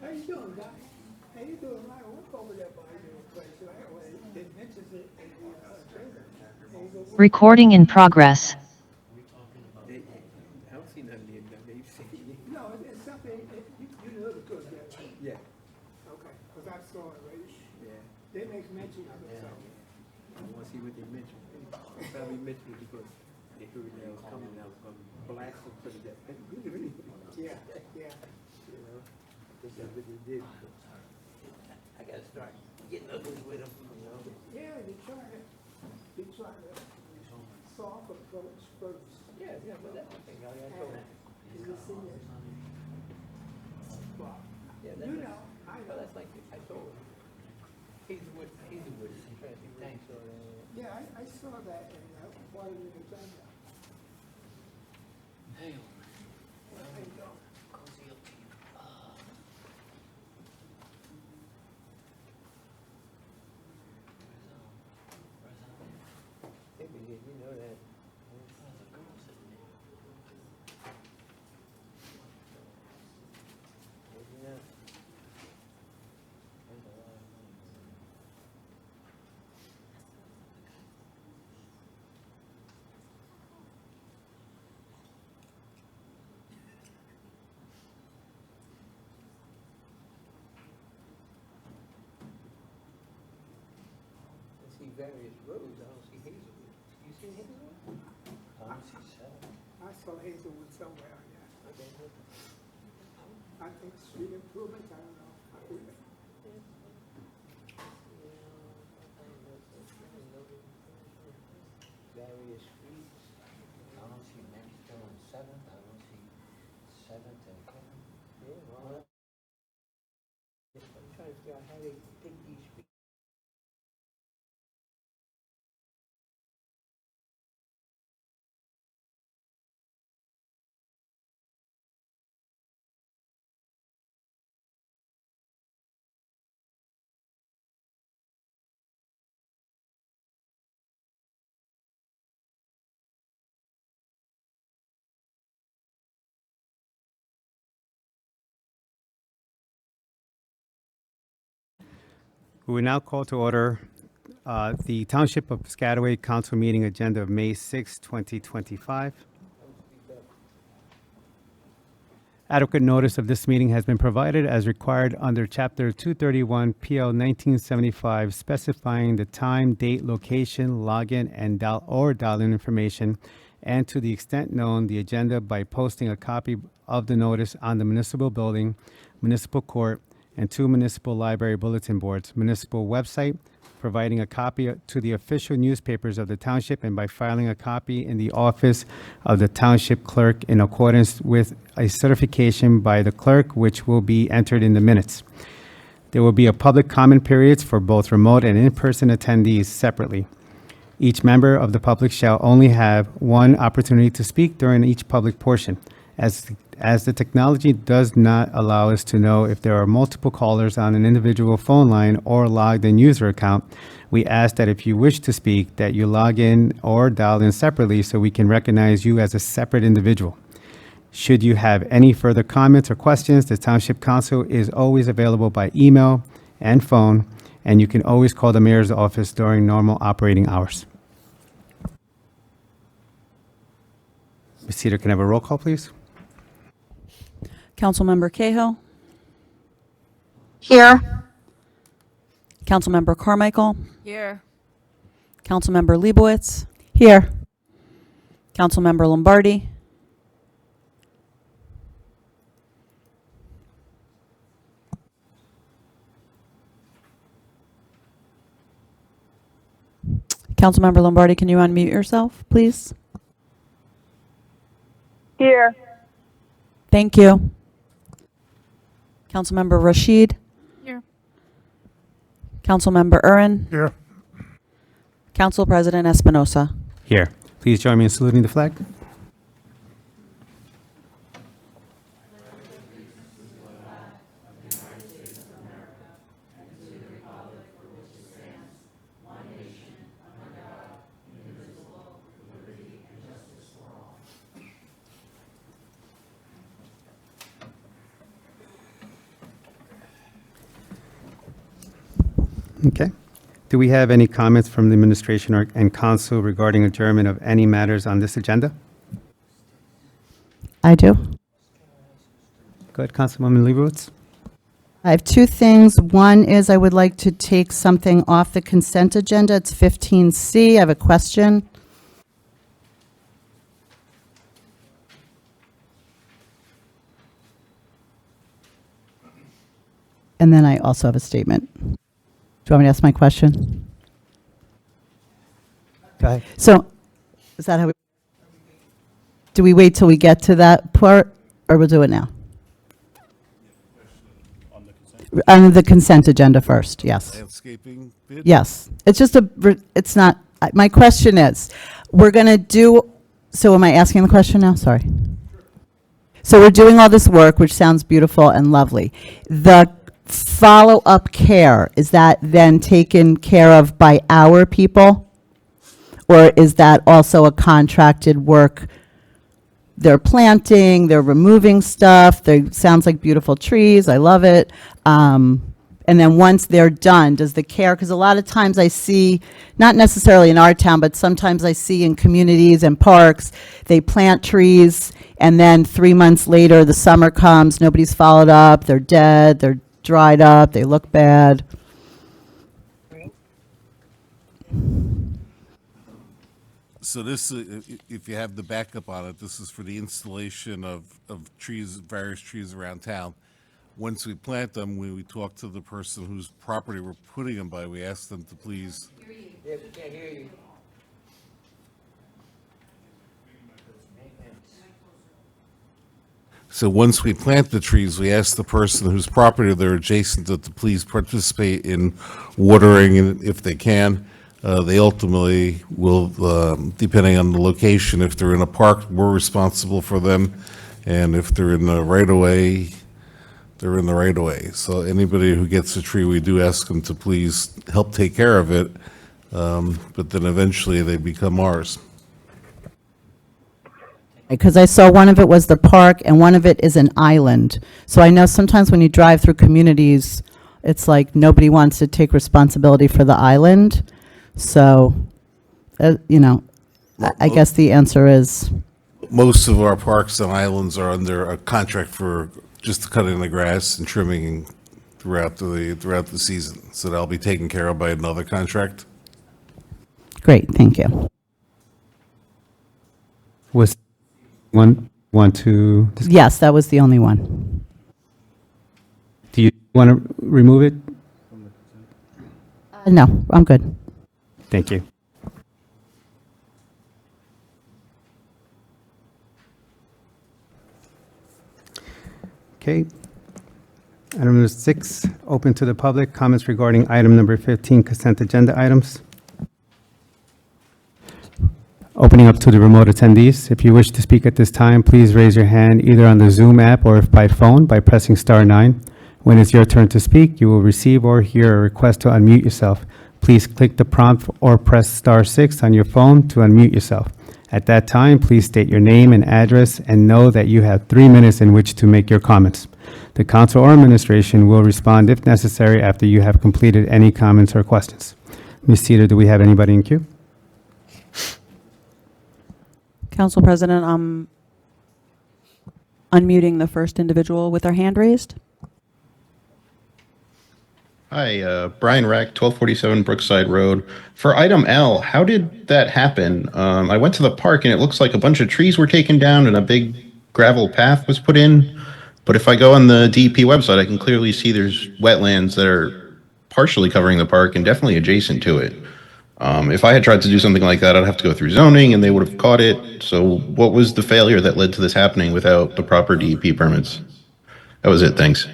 How you doing, Doc? How you doing? I went over there by your place, right? Well, it mentions it in the trailer. Recording in progress. They, I don't see nothing there. They say, No, it's something, you know the good, yeah. yeah, Okay, because I saw it, right? yeah. They make mention of it, so. I want to see what they mentioned. They probably mentioned it because they heard that I was coming. I was going to blast them to the death. Yeah, yeah. You know, I think that's what they did. I got to start getting ugly with them. You know. Yeah, they try to soft approach first. Yeah, but that's the thing. I told them. Is this in there? Well, Yeah, you know, I Well, know. that's like I told him. Hazelwood, traffic tank. So, Yeah, I saw that and I wanted to get done. hey, How you doing? cozy up to you. Maybe you know that. There's a girl sitting there. Maybe not. There's a lot of money. I see various roads. I don't see Hazelwood. You see Hazelwood? I don't see seven. I saw Hazelwood somewhere, yeah. Okay. I think street improvements, I don't know. Various streets. I don't see Maxfield and Seventh, I don't see Seventh and Clinton. Yeah, well, I'm trying to figure out how they take these streets. We will now call to order the Township of Piscataway Council meeting agenda of May 6, 2025. Adequate notice of this meeting has been provided as required under Chapter 231 PL 1975, specifying the time, date, location, login, and dial-in information, and to the extent known, the agenda by posting a copy of the notice on the municipal building, municipal court, and 2 municipal library bulletin boards, municipal website, providing a copy to the official newspapers of the township, and by filing a copy in the office of the township clerk in accordance with a certification by the clerk, which will be entered in the minutes. There will be a public comment periods for both remote and in-person attendees separately. Each member of the public shall only have one opportunity to speak during each public portion. As the technology does not allow us to know if there are multiple callers on an individual phone line or logged in user account, we ask that if you wish to speak, that you log in or dial in separately so we can recognize you as a separate individual. Should you have any further comments or questions, the Township Council is always available by email and phone, and you can always call the mayor's office during normal operating hours. Ms. Cedar, can I have a roll call, please? Councilmember Cahill, Here. Councilmember Carmichael, Here. Councilmember Leibowitz. Here. Councilmember Lombardi. Councilmember Lombardi, can you unmute yourself, please? Here. Thank you. Councilmember Rashid. Here. Councilmember Urin. Here. Council President Espinosa. Here. Please join me in saluting the flag. Okay. Do we have any comments from the administration and council regarding adjournment of any matters on this agenda? I do. Go ahead, Councilwoman Leibowitz. I have two things. One is I would like to take something off the consent agenda. It's 15C. I have a question. And then I also have a statement. Do you want me to ask my question? Go ahead. So, is that how we, do we wait till we get to that part, or we'll do it now? On the consent agenda first, yes. Landscaping bid? Yes. It's just it's not, my question is, we're going to do, so am I asking the question now? Sorry. So we're doing all this work, which sounds beautiful and lovely. The follow-up care, is that then taken care of by our people? Or is that also a contracted work? They're planting, they're removing stuff, sounds like beautiful trees, I love it. And then once they're done, does the care, because a lot of times I see, not necessarily in our town, but sometimes I see in communities and parks, they plant trees, and then 3 months later, the summer comes, nobody's followed up, they're dead, they're dried up, they look bad. So this, if you have the backup on it, this is for the installation of trees, various trees around town. Once we plant them, we talk to the person whose property we're putting them by, we ask them to please. Yeah, we can't hear you. So once we plant the trees, we ask the person whose property they're adjacent to please participate in watering if they can. They ultimately will, depending on the location, if they're in a park, we're responsible for them. And if they're in the right-of-way, they're in the right-of-way. So anybody who gets a tree, we do ask them to please help take care of it. But then eventually they become ours. Because I saw one of it was the park and one of it is an island. So I know sometimes when you drive through communities, it's like nobody wants to take responsibility for the island. So, I guess the answer is, Most of our parks and islands are under a contract for just cutting the grass and trimming throughout the season. So that'll be taken care of by another contract. great, thank you. Was want to, Yes, that was the only one. do you want to remove it? No, I'm good. Thank you. Okay. Item number 6, open to the public. Comments regarding item number 15, consent agenda items. Opening up to the remote attendees. If you wish to speak at this time, please raise your hand either on the Zoom app or if by phone by pressing *9. When it's your turn to speak, you will receive or hear a request to unmute yourself. Please click the prompt or press *6 on your phone to unmute yourself. At that time, please state your name and address and know that you have 3 minutes in which to make your comments. The council or administration will respond if necessary after you have completed any comments or questions. Ms. Cedar, do we have anybody in queue? Council President, I'm unmuting the first individual with their hand raised. Hi, Brian Rack, 1247 Brookside Road. For item L, how did that happen? I went to the park and it looks like a bunch of trees were taken down and a big gravel path was put in. But if I go on the DEP website, I can clearly see there's wetlands that are partially covering the park and definitely adjacent to it. If I had tried to do something like that, I'd have to go through zoning and they would have caught it. So what was the failure that led to this happening without the proper DEP permits? That was it, thanks.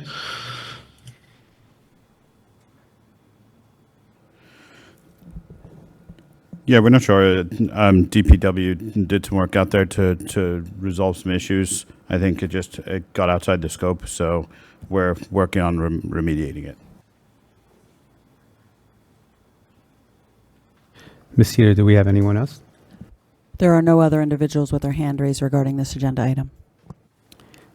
Yeah, we're not sure. DPW did some work out there to resolve some issues. I think it got outside the scope, so we're working on remediating it. Ms. Cedar, do we have anyone else? There are no other individuals with their hand raised regarding this agenda item.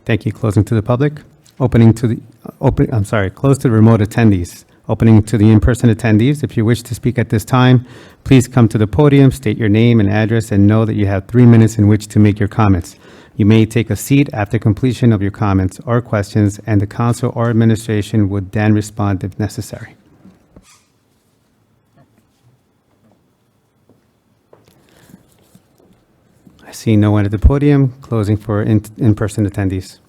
Thank you. Closing to the public. Close to the remote attendees. Opening to the in-person attendees, if you wish to speak at this time, please come to the podium, state your name and address, and know that you have 3 minutes in which to make your comments. You may take a seat after completion of your comments or questions, and the council or administration would then respond if necessary. I see no one at the podium. Closing for in-person attendees.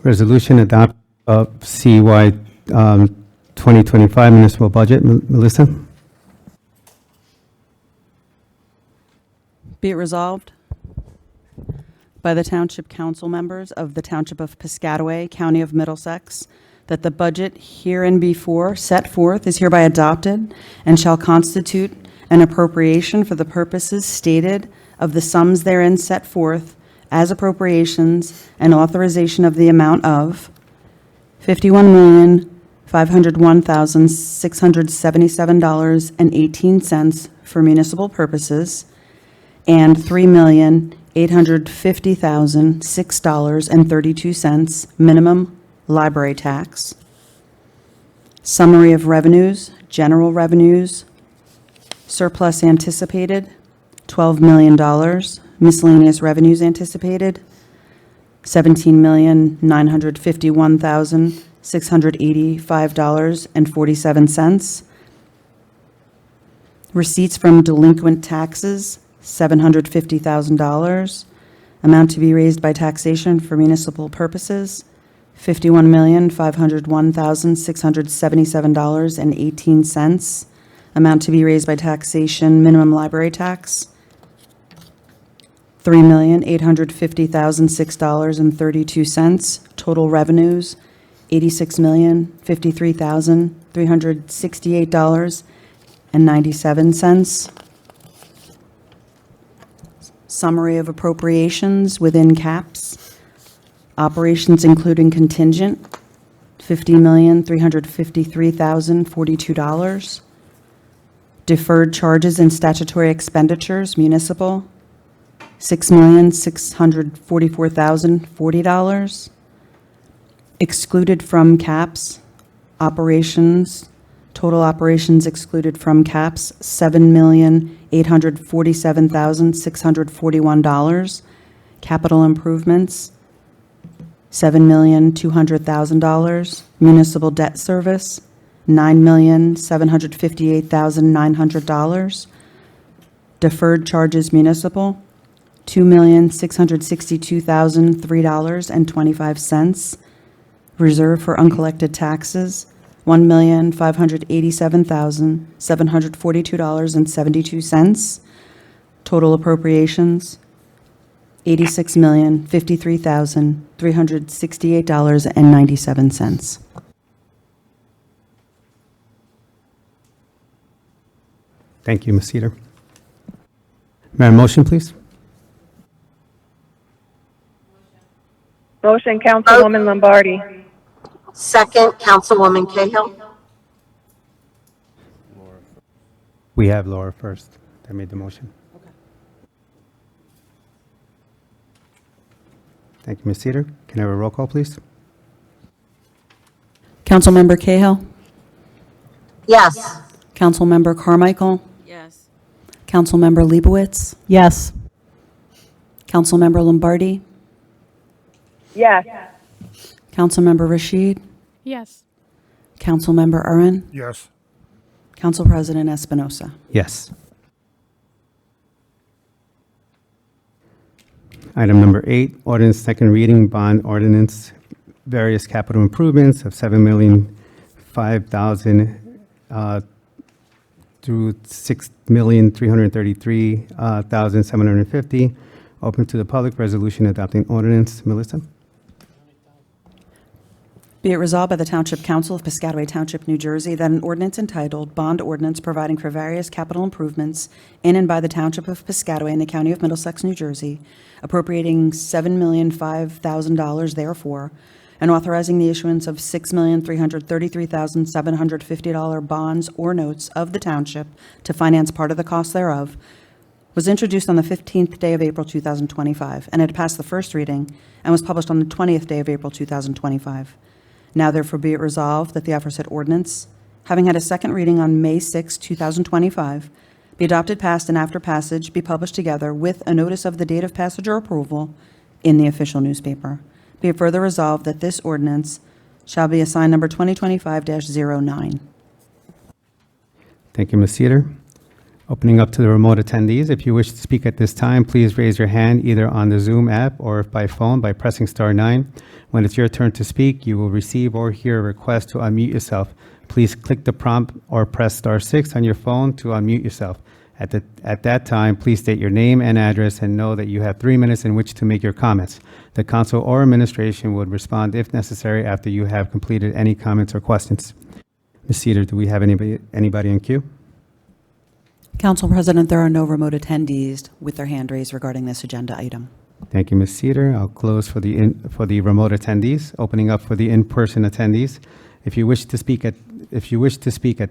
Resolution adopt CY 2025 municipal budget. Melissa? Be it resolved by the Township Council members of the Township of Piscataway, County of Middlesex, that the budget hereinbefore set forth is hereby adopted and shall constitute an appropriation for the purposes stated of the sums therein set forth as appropriations and authorization of the amount of $51,501,677.18 for municipal purposes and $3,850,006.32 minimum library tax. Summary of revenues, general revenues, surplus anticipated, $12 million. Miscellaneous revenues anticipated, $17,951,685.47. Receipts from delinquent taxes, $750,000. Amount to be raised by taxation for municipal purposes, $51,501,677.18. Amount to be raised by taxation, minimum library tax, $3,850,006.32. Total revenues, $86,053,368.97. Summary of appropriations within caps. Operations including contingent, $50,353,042. Deferred charges and statutory expenditures, municipal, $6,644,040. Excluded from caps, operations, total operations excluded from caps, $7,847,641. Capital improvements, $7,200,000. Municipal debt service, $9,758,900. Deferred charges municipal, $2,662,003.25. Reserve for uncollected taxes, $1,587,742.72. Total appropriations, $86,053,368.97. Thank you, Ms. Cedar. May I have a motion, please? Motion, Councilwoman Lombardi. Second, Councilwoman Cahill. We have Laura first. That made the motion. Thank you, Ms. Cedar. Can I have a roll call, please? Councilmember Cahill? Yes. Councilmember Carmichael? Yes. Councilmember Leibowitz? Yes. Councilmember Lombardi? Yes. Councilmember Rashid? Yes. Councilmember Urin? Yes. Council President Espinosa. Yes. Item number 8, ordinance second reading, bond ordinance, various capital improvements of $7,005,000 through $6,333,750. Open to the public. Resolution adopting ordinance. Melissa? Be it resolved by the Township Council of Piscataway Township, New Jersey, that an ordinance entitled Bond Ordinance Providing for Various Capital Improvements in and by the Township of Piscataway in the County of Middlesex, New Jersey, appropriating $7,005,000 therefore, and authorizing the issuance of $6,333,750 bonds or notes of the Township to finance part of the cost thereof, was introduced on the 15th day of April 2025 and had passed the first reading and was published on the 20th day of April 2025. Now therefore be it resolved that the aforesaid ordinance, having had a second reading on May 6, 2025, be adopted, passed, and after passage be published together with a notice of the date of passage or approval in the official newspaper. Be it further resolved that this ordinance shall be assigned number 2025-09. Thank you, Ms. Cedar. Opening up to the remote attendees. If you wish to speak at this time, please raise your hand either on the Zoom app or by phone by pressing *9. When it's your turn to speak, you will receive or hear a request to unmute yourself. Please click the prompt or press *6 on your phone to unmute yourself. At that time, please state your name and address and know that you have 3 minutes in which to make your comments. The council or administration would respond if necessary after you have completed any comments or questions. Ms. Cedar, do we have anybody in queue? Council President, there are no remote attendees with their hand raised regarding this agenda item. Thank you, Ms. Cedar. I'll close for the remote attendees. Opening up for the in-person attendees. If you wish to speak at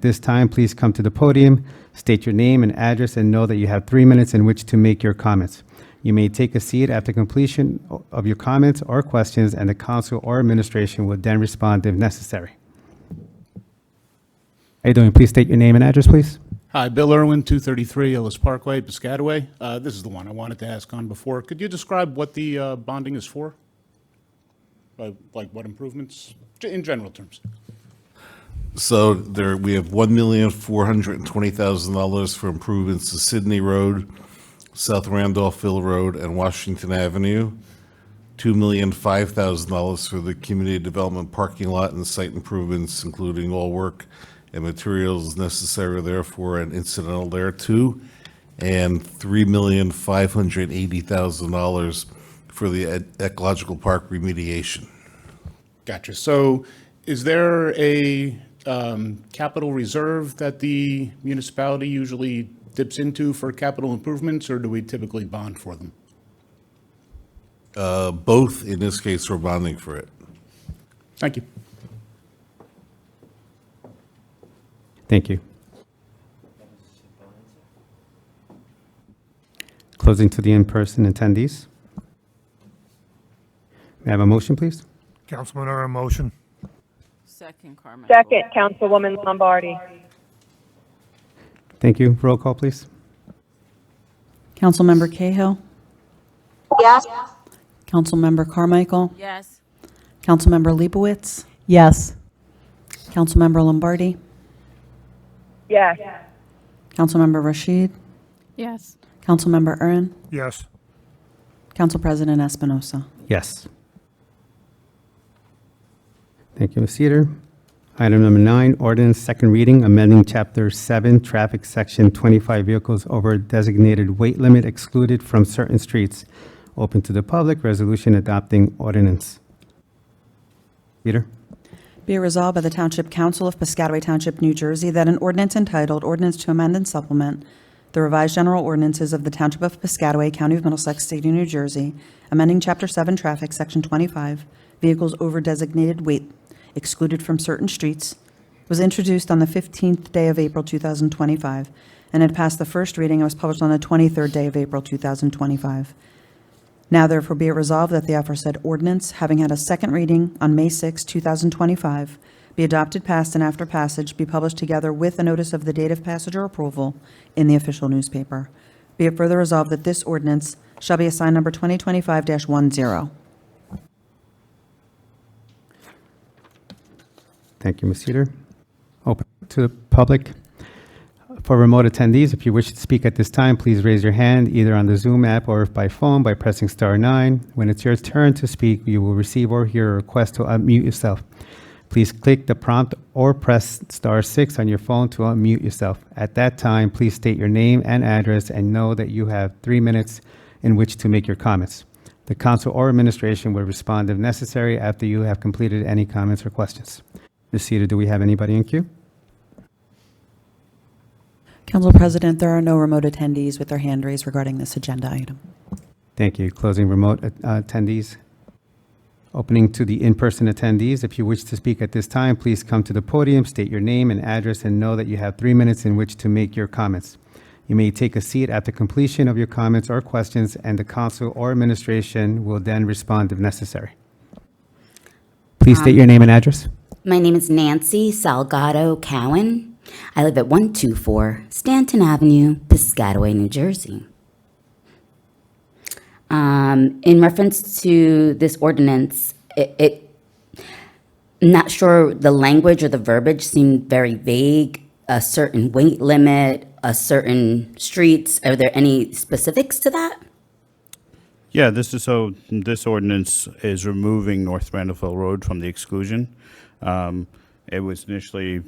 this time, please come to the podium, state your name and address, and know that you have 3 minutes in which to make your comments. You may take a seat after completion of your comments or questions, and the council or administration will then respond if necessary. How you doing? Please state your name and address, please. Hi, Bill Irwin, 233 Ellis Parkway, Piscataway. This is the one I wanted to ask on before. Could you describe what the bonding is for? Like what improvements, in general terms? So we have $1,420,000 for improvements to Sydney Road, South Randolphville Road, and Washington Avenue. $2,005,000 for the community development parking lot and site improvements, including all work and materials necessary therefore and incidental thereto, and $3,580,000 for the ecological park remediation. Gotcha. So is there a capital reserve that the municipality usually dips into for capital improvements, or do we typically bond for them? Both, in this case, we're bonding for it. Thank you. Thank you. Closing to the in-person attendees. May I have a motion, please? Councilman Ura, motion. Second, Carmen. Second, Councilwoman Lombardi. Thank you. Roll call, please. Councilmember Cahill? Yes. Councilmember Carmichael? Yes. Councilmember Leibowitz? Yes. Councilmember Lombardi? Yes. Councilmember Rashid? Yes. Councilmember Aaron? Yes. Council President Espinosa? Yes. Thank you, Ms. Cedar. Item number 9, ordinance second reading, amending Chapter 7, Traffic, Section 25, vehicles over designated weight limit excluded from certain streets. Open to the public, resolution adopting ordinance. Peter? Be it resolved by the Township Council of Piscataway Township, New Jersey, that an ordinance entitled Ordinance to Amend and Supplement the Revised General Ordinances of the Township of Piscataway, County of Middlesex, State of New Jersey, amending Chapter 7 Traffic, Section 25, vehicles over designated weight excluded from certain streets, was introduced on the 15th day of April 2025 and had passed the first reading and was published on the 23rd day of April 2025. Now therefore be it resolved that the aforesaid ordinance, having had a second reading on May 6, 2025, be adopted, passed, and after passage be published together with a notice of the date of passage or approval in the official newspaper. Be it further resolved that this ordinance shall be assigned number 2025-10. Thank you, Ms. Cedar. Open to the public. For remote attendees, if you wish to speak at this time, please raise your hand either on the Zoom app or by phone by pressing *9. When it's your turn to speak, you will receive or hear a request to unmute yourself. Please click the prompt or press *6 on your phone to unmute yourself. At that time, please state your name and address and know that you have 3 minutes in which to make your comments. The council or administration will respond if necessary after you have completed any comments or questions. Ms. Cedar, do we have anybody in queue? Council President, there are no remote attendees with their hand raised regarding this agenda item. Thank you. Closing remote attendees. Opening to the in-person attendees. If you wish to speak at this time, please come to the podium, state your name and address, and know that you have 3 minutes in which to make your comments. You may take a seat at the completion of your comments or questions, and the council or administration will then respond if necessary. Please state your name and address. My name is Nancy Salgado Cowan. I live at 124 Stanton Avenue, Piscataway, New Jersey. In reference to this ordinance, I'm not sure the language or the verbiage seemed very vague. A certain weight limit, a certain streets. Are there any specifics to that? Yeah, this ordinance is removing North Randallville Road from the exclusion. It was initially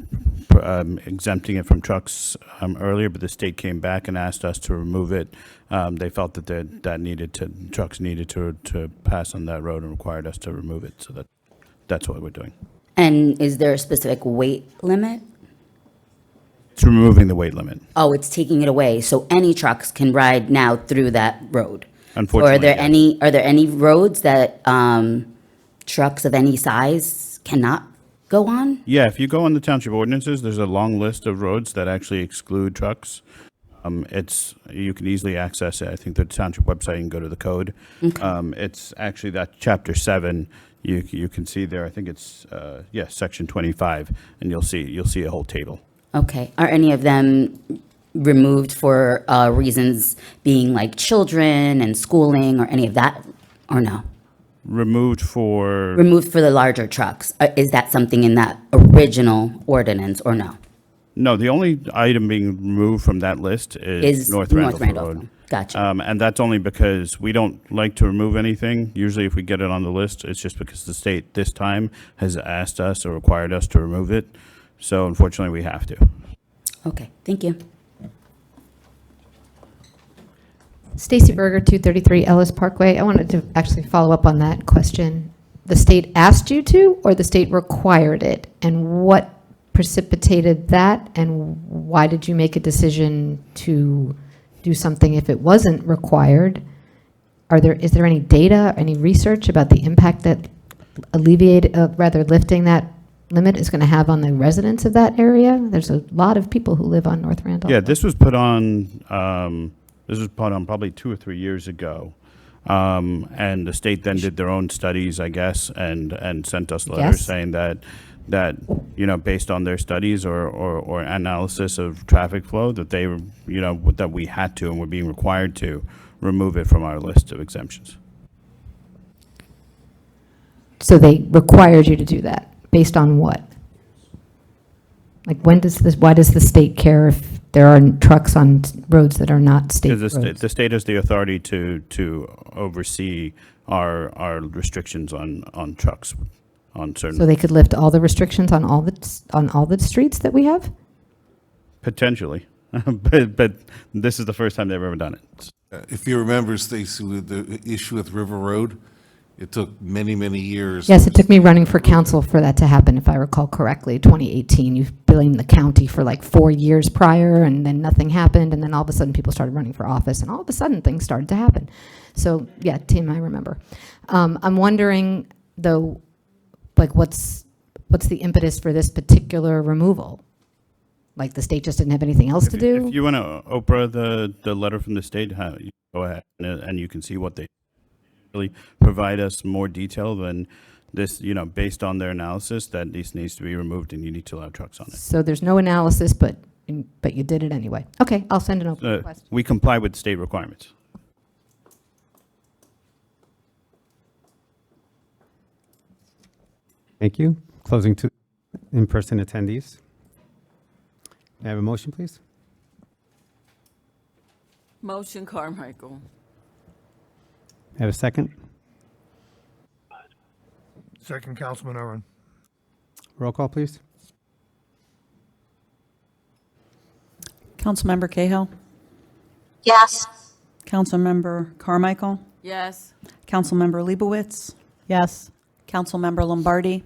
exempting it from trucks earlier, but the state came back and asked us to remove it. They felt that trucks needed to pass on that road and required us to remove it. So that's what we're doing. And is there a specific weight limit? It's removing the weight limit. Oh, it's taking it away, so any trucks can ride now through that road? Unfortunately, Or yes. are there any roads that trucks of any size cannot go on? Yeah, if you go on the township ordinances, there's a long list of roads that actually exclude trucks. You can easily access it. I think the township website, you can go to the code. Okay. It's actually that chapter 7. You can see there. I think it's section 25, and you'll see a whole table. Okay. Are any of them removed for reasons being like children and schooling or any of that, or no? Removed for Removed for the larger trucks. Is that something in that original ordinance or no? No, the only item being removed from that list is North Randolph Road. Gotcha. And that's only because we don't like to remove anything. Usually if we get it on the list, it's just because the state this time has asked us or required us to remove it. So unfortunately, we have to. Okay, thank you. Stacy Berger, 233 Ellis Parkway. I wanted to actually follow up on that question. The state asked you to, or the state required it? And what precipitated that? And why did you make a decision to do something if it wasn't required? Is there any data, any research about the impact that lifting that limit is going to have on the residents of that area? There's a lot of people who live on North Randolph. Yeah, this was put on probably 2 or 3 years ago. And the state then did their own studies, I guess, and sent us letters Yes. saying that based on their studies or analysis of traffic flow, that they that we had to and were being required to remove it from our list of exemptions. So they required you to do that, based on what? Like, why does the state care if there are trucks on roads that are not state Because roads? the state has the authority to oversee our restrictions on trucks on certain. So they could lift all the restrictions on all the streets that we have? Potentially, but this is the first time they've ever done it. If you remember, Stacy, with the issue with River Road, it took many, many years. Yes, it took me running for council for that to happen, if I recall correctly. 2018, you blamed the county for like 4 years prior, and then nothing happened, and then all of a sudden people started running for office, and all of a sudden things started to happen. So, yeah, Tim, I remember. I'm wondering, though, like what's the impetus for this particular removal? Like the state just didn't have anything else to do? If you want to Oprah the letter from the state, you go ahead and you can see what they really provide us more detail than this, based on their analysis that this needs to be removed and you need to allow trucks on it. So there's no analysis, but you did it anyway. Okay, I'll send an open request. We comply with state requirements. Thank you. Closing to in-person attendees. May I have a motion, please? Motion, Carmichael. May I have a second? Second, Councilman Irwin. Roll call, please. Councilmember Cahill? Yes. Councilmember Carmichael? Yes. Councilmember Leibowitz? Yes. Councilmember Lombardi?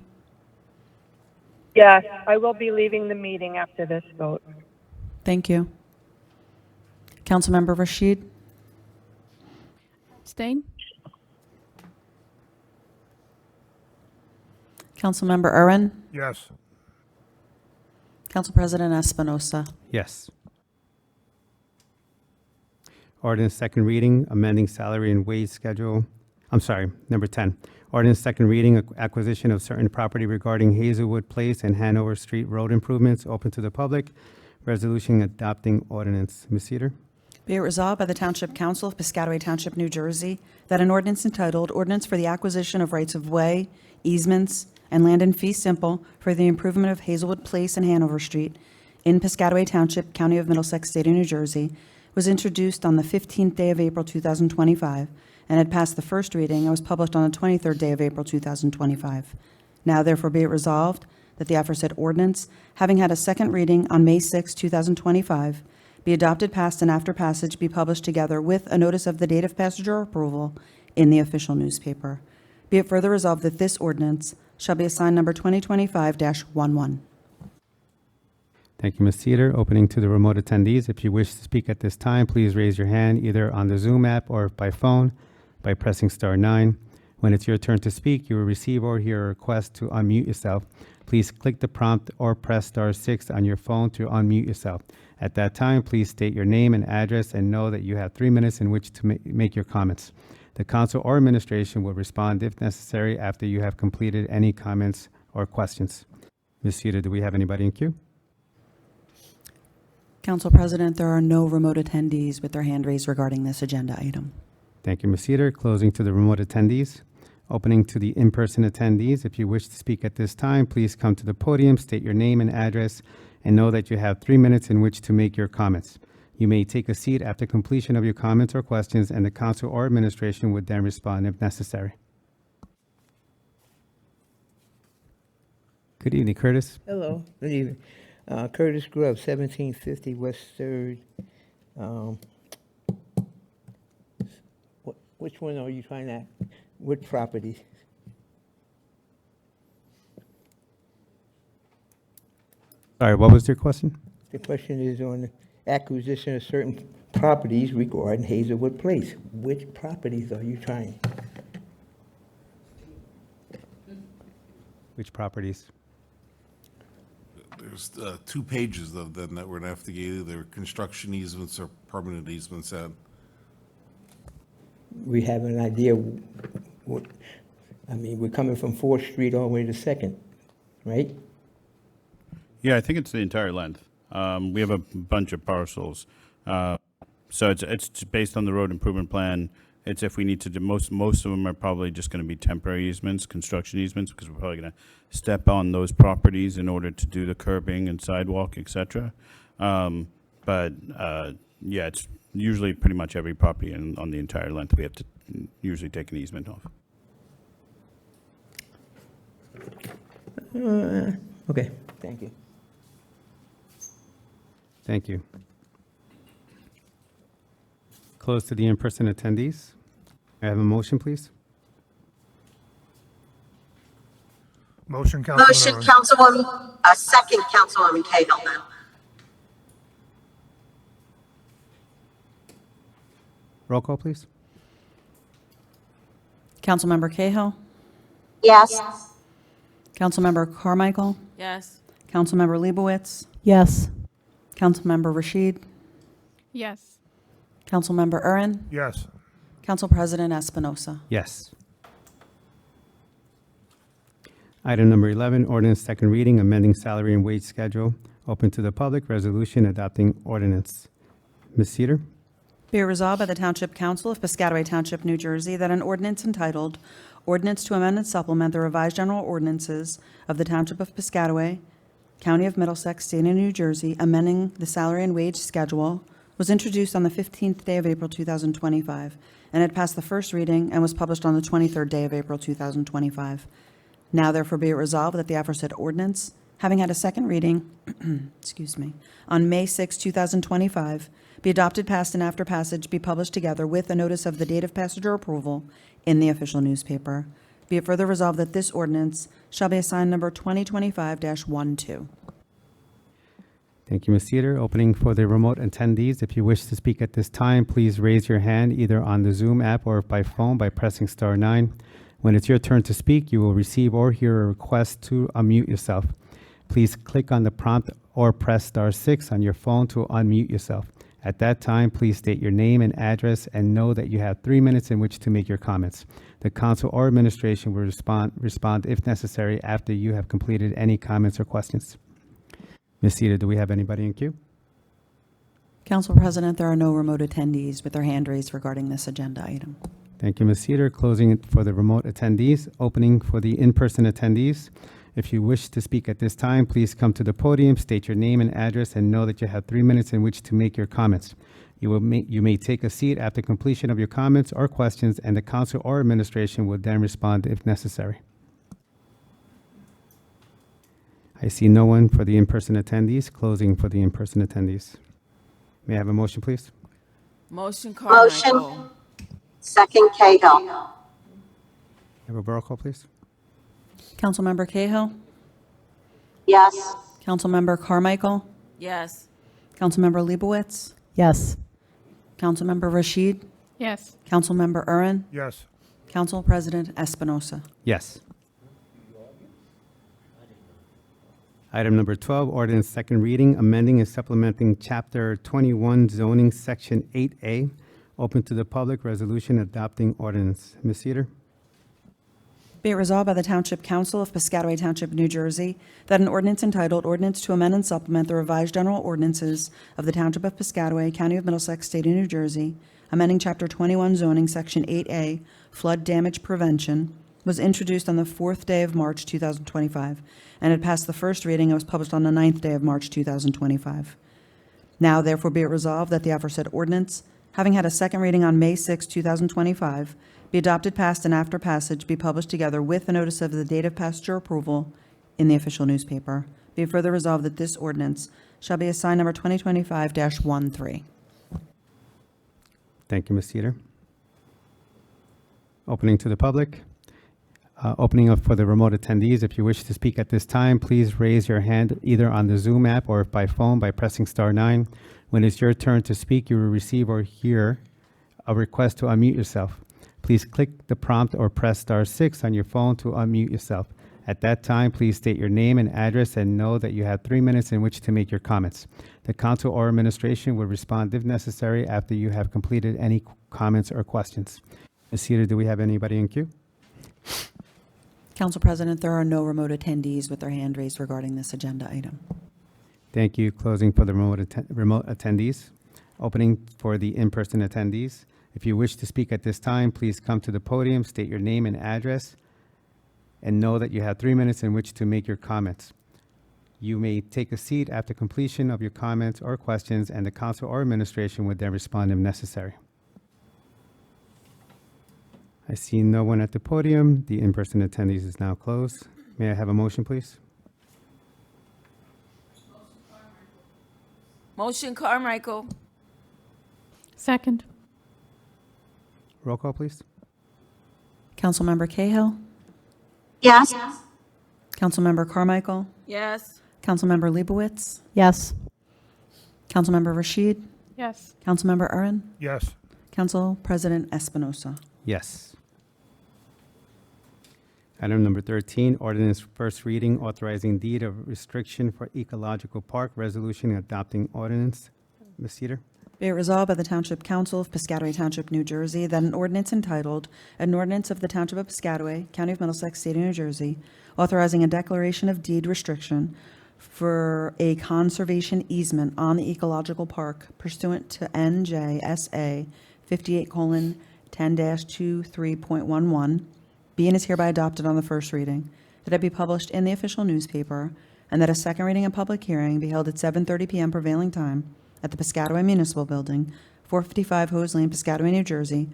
Yes, I will be leaving the meeting after this vote. Thank you. Councilmember Rashid? Abstain? Councilmember Irwin? Yes. Council President Espinosa? Yes. Ordinance second reading, amending salary and wage schedule. I'm sorry, number 10. Ordinance second reading, acquisition of certain property regarding Hazelwood Place and Hanover Street road improvements, open to the public. Resolution adopting ordinance. Ms. Cedar? Be it resolved by the Township Council of Piscataway Township, New Jersey, that an ordinance entitled Ordinance for the Acquisition of Rights of Way, Easements, and Land in Fee Simple for the Improvement of Hazelwood Place and Hanover Street in Piscataway Township, County of Middlesex, State of New Jersey, was introduced on the 15th day of April 2025 and had passed the first reading and was published on the 23rd day of April 2025. Now therefore be it resolved that the aforesaid ordinance, having had a second reading on May 6, 2025, be adopted, passed, and after passage be published together with a notice of the date of passage or approval in the official newspaper. Be it further resolved that this ordinance shall be assigned number 2025-11. Thank you, Ms. Cedar. Opening to the remote attendees. If you wish to speak at this time, please raise your hand either on the Zoom app or by phone by pressing star 9. When it's your turn to speak, you will receive or hear a request to unmute yourself. Please click the prompt or press star 6 on your phone to unmute yourself. At that time, please state your name and address and know that you have 3 minutes in which to make your comments. The council or administration will respond if necessary after you have completed any comments or questions. Ms. Cedar, do we have anybody in queue? Council President, there are no remote attendees with their hand raised regarding this agenda item. Thank you, Ms. Cedar. Closing to the remote attendees. Opening to the in-person attendees. If you wish to speak at this time, please come to the podium, state your name and address, and know that you have 3 minutes in which to make your comments. You may take a seat after completion of your comments or questions, and the council or administration would then respond if necessary. Good evening, Curtis. Hello, good evening. Curtis Grubb, 1750 West 3rd. Which one are you trying to, what property? Sorry, what was your question? The question is on the acquisition of certain properties regarding Hazelwood Place. Which properties are you trying? Which properties? There's 2 pages of them that we're going to have to get either construction easements or permanent easements out. We have an idea what, I mean, we're coming from 4th Street all the way to 2nd, right? Yeah, I think it's the entire length. We have a bunch of parcels. So it's based on the road improvement plan. It's if we need to do, most of them are probably just going to be temporary easements, construction easements, because we're probably going to step on those properties in order to do the curbing and sidewalk, et cetera. Yeah, it's usually pretty much every property on the entire length we have to usually take an easement off. Okay, thank you. Thank you. Close to the in-person attendees. I have a motion, please. Motion, Councilman Motion, Irwin. Councilwoman, second, Councilwoman Cahill. Roll call, please. Councilmember Cahill? Yes. Councilmember Carmichael? Yes. Councilmember Leibowitz? Yes. Councilmember Rashid? Yes. Councilmember Urin? Yes. Council President Espinosa? Yes. Item number 11, ordinance second reading, amending salary and wage schedule. Open to the public. Resolution adopting ordinance. Ms. Cedar? Be it resolved by the Township Council of Piscataway Township, New Jersey, that an ordinance entitled, Ordinance to Amend and Supplement the Revised General Ordinances of the Township of Piscataway, County of Middlesex, State of New Jersey, amending the salary and wage schedule, was introduced on the 15th day of April 2025, and had passed the first reading and was published on the 23rd day of April 2025. Now therefore be it resolved that the aforesaid ordinance, having had a second reading, excuse me, on May 6, 2025, be adopted, passed, and after passage be published together with a notice of the date of passage or approval in the official newspaper. Be it further resolved that this ordinance shall be assigned number 2025-12. Thank you, Ms. Cedar. Opening for the remote attendees. If you wish to speak at this time, please raise your hand either on the Zoom app or by phone by pressing star 9. When it's your turn to speak, you will receive or hear a request to unmute yourself. Please click on the prompt or press star 6 on your phone to unmute yourself. At that time, please state your name and address and know that you have 3 minutes in which to make your comments. The council or administration will respond if necessary after you have completed any comments or questions. Ms. Cedar, do we have anybody in queue? Council President, there are no remote attendees with their hand raised regarding this agenda item. Thank you, Ms. Cedar. Closing it for the remote attendees, opening for the in-person attendees. If you wish to speak at this time, please come to the podium, state your name and address, and know that you have 3 minutes in which to make your comments. You may take a seat after completion of your comments or questions, and the council or administration will then respond if necessary. I see no one for the in-person attendees. Closing for the in-person attendees. May I have a motion, please? Motion Carmichael. Motion. Second Cahill. Have a roll call, please. Councilmember Cahill? Yes. Councilmember Carmichael? Yes. Councilmember Leibowitz? Yes. Councilmember Rashid? Yes. Councilmember Urin? Yes. Council President Espinosa. Yes. Item number 12, ordinance second reading, amending and supplementing Chapter 21 zoning, Section 8A. Open to the public, resolution adopting ordinance. Ms. Cedar? Be it resolved by the Township Council of Piscataway Township, New Jersey, that an ordinance entitled Ordinance to Amend and Supplement the Revised General Ordinances of the Township of Piscataway, County of Middlesex, State of New Jersey, amending Chapter 21 zoning, Section 8A, flood damage prevention, was introduced on the 4th day of March 2025, and had passed the first reading and was published on the 9th day of March 2025. Now, therefore, be it resolved that the aforesaid ordinance, having had a second reading on May 6, 2025, be adopted, passed, and after passage be published together with a notice of the date of passage or approval in the official newspaper. Be it further resolved that this ordinance shall be assigned number 2025-13. Thank you, Ms. Cedar. Opening to the public. Opening up for the remote attendees. If you wish to speak at this time, please raise your hand either on the Zoom app or by phone by pressing *9. When it's your turn to speak, you will receive or hear a request to unmute yourself. Please click the prompt or press *6 on your phone to unmute yourself. At that time, please state your name and address and know that you have 3 minutes in which to make your comments. The council or administration will respond if necessary after you have completed any comments or questions. Ms. Cedar, do we have anybody in queue? Council President, there are no remote attendees with their hand raised regarding this agenda item. Thank you. Closing for the remote attendees. Opening for the in-person attendees. If you wish to speak at this time, please come to the podium, state your name and address, and know that you have 3 minutes in which to make your comments. You may take a seat after completion of your comments or questions, and the council or administration would then respond if necessary. I see no one at the podium. The in-person attendees is now closed. May I have a motion, please? Motion Carmichael. Second. Roll call, please. Councilmember Cahill? Yes. Councilmember Carmichael? Yes. Councilmember Leibowitz? Yes. Councilmember Rashid? Yes. Councilmember Urin? Yes. Council President Espinosa. Yes. Item number 13, ordinance first reading, authorizing deed of restriction for ecological park, resolution adopting ordinance. Ms. Cedar? Be it resolved by the Township Council of Piscataway Township, New Jersey, that an ordinance entitled, An Ordinance of the Township of Piscataway, County of Middlesex, State of New Jersey, authorizing a declaration of deed restriction for a conservation easement on the ecological park pursuant to NJSA 58:10-23.11, be and is hereby adopted on the first reading, that it be published in the official newspaper, and that a second reading and public hearing be held at 7:30 p.m. prevailing time at the Piscataway Municipal Building, 455 Hose Lane, Piscataway, New Jersey,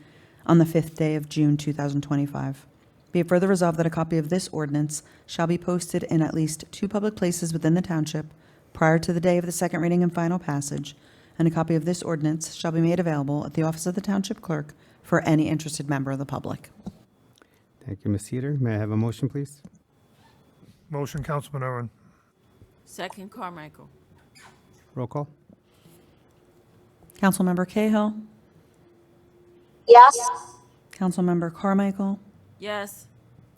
on the 5th day of June 2025. Be it further resolved that a copy of this ordinance shall be posted in at least 2 public places within the township prior to the day of the second reading and final passage, and a copy of this ordinance shall be made available at the office of the township clerk for any interested member of the public. Thank you, Ms. Cedar. May I have a motion, please? Motion, Councilman Owen. Second Carmichael. Roll call. Councilmember Cahill? Yes. Councilmember Carmichael? Yes.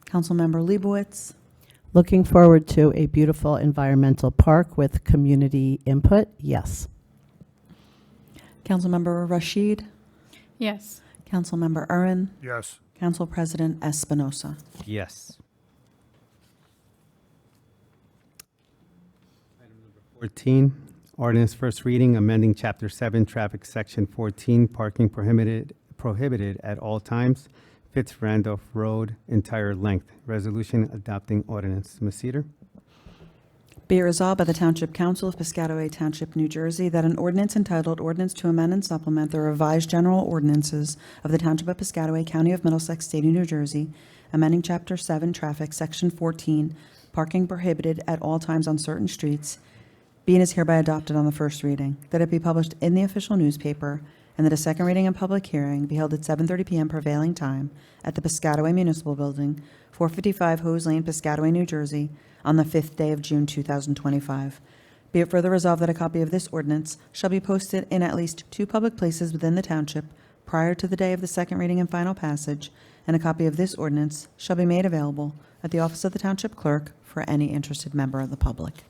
Councilmember Leibowitz? Looking forward to a beautiful environmental park with community input, yes. Councilmember Rashid? Yes. Councilmember Urban? Yes. Council President Espinosa. Yes. Item number 14, ordinance first reading, amending Chapter 7, Traffic, Section 14, parking prohibited at all times, Fitz Randolph Road, entire length. Resolution adopting ordinance. Ms. Cedar? Be it resolved by the Township Council of Piscataway Township, New Jersey, that an ordinance entitled Ordinance to Amend and Supplement the Revised General Ordinances of the Township of Piscataway, County of Middlesex, State of New Jersey, amending Chapter 7, Traffic, Section 14, parking prohibited at all times on certain streets, be and is hereby adopted on the first reading, that it be published in the official newspaper, and that a second reading and public hearing be held at 7:30 p.m. prevailing time at the Piscataway Municipal Building, 455 Hose Lane, Piscataway, New Jersey, on the 5th day of June 2025. Be it further resolved that a copy of this ordinance shall be posted in at least 2 public places within the township prior to the day of the second reading and final passage, and a copy of this ordinance shall be made available at the office of the township clerk for any interested member of the public.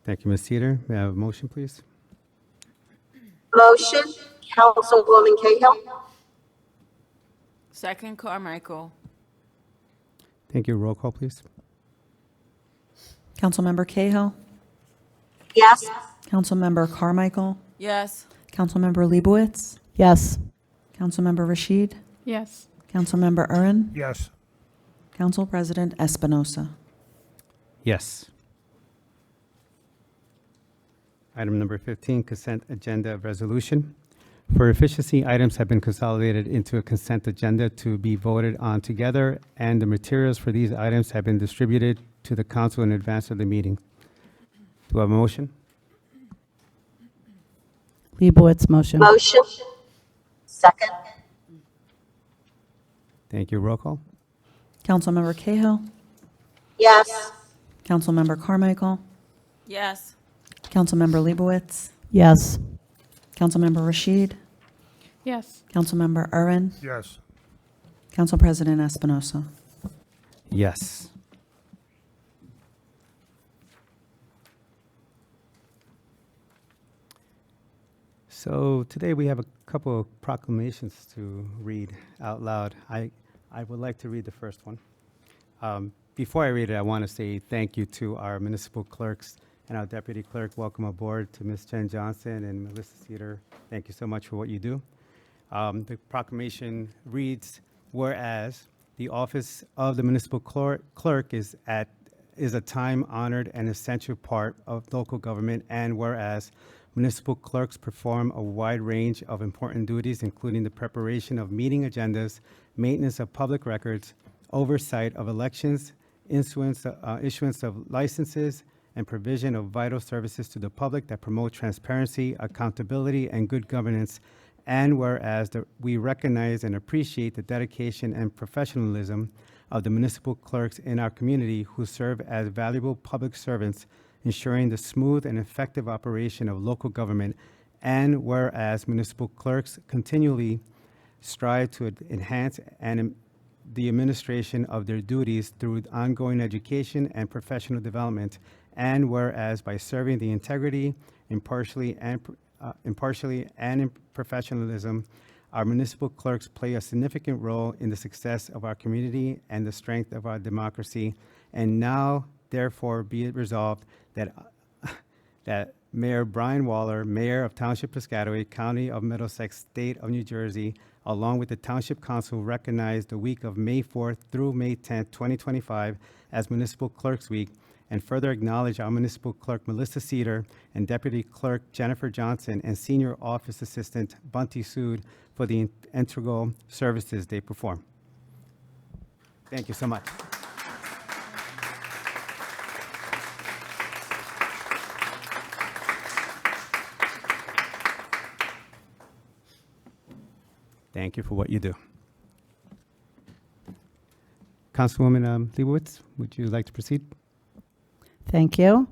Thank you, Ms. Cedar. May I have a motion, please? Motion, Councilwoman Cahill. Second Carmichael. Thank you. Roll call, please. Councilmember Cahill? Yes. Councilmember Carmichael? Yes. Councilmember Leibowitz? Yes. Councilmember Rashid? Yes. Councilmember Urban? Yes. Council President Espinosa. Yes. Item number 15, consent agenda resolution. For efficiency, items have been consolidated into a consent agenda to be voted on together, and the materials for these items have been distributed to the council in advance of the meeting. Do I have a motion? Leibowitz motion. Motion. Second. Thank you. Roll call. Councilmember Cahill? Yes. Councilmember Carmichael? Yes. Councilmember Leibowitz? Yes. Councilmember Rashid? Yes. Councilmember Urban? Yes. Council President Espinosa. Yes. So today we have a couple of proclamations to read out loud. I would like to read the first one. Before I read it, I want to say thank you to our municipal clerks and our deputy clerk. Welcome aboard to Ms. Jen Johnson and Melissa Cedar. Thank you so much for what you do. The proclamation reads, whereas the office of the municipal clerk is a time-honored and essential part of local government, and whereas municipal clerks perform a wide range of important duties, including the preparation of meeting agendas, maintenance of public records, oversight of elections, issuance of licenses, and provision of vital services to the public that promote transparency, accountability, and good governance. And whereas we recognize and appreciate the dedication and professionalism of the municipal clerks in our community who serve as valuable public servants, ensuring the smooth and effective operation of local government. And whereas municipal clerks continually strive to enhance the administration of their duties through ongoing education and professional development. And whereas by serving the integrity, impartially and in professionalism, our municipal clerks play a significant role in the success of our community and the strength of our democracy. And now, therefore, be it resolved that Mayor Brian Waller, Mayor of Township Piscataway, County of Middlesex, State of New Jersey, along with the Township Council, recognize the week of May 4th through May 10th, 2025 as Municipal Clerks Week, and further acknowledge our Municipal Clerk Melissa Cedar and Deputy Clerk Jennifer Johnson and Senior Office Assistant Bunty Sood for the integral services they perform. Thank you so much. Thank you for what you do. Councilwoman Leibowitz, would you like to proceed? Thank you.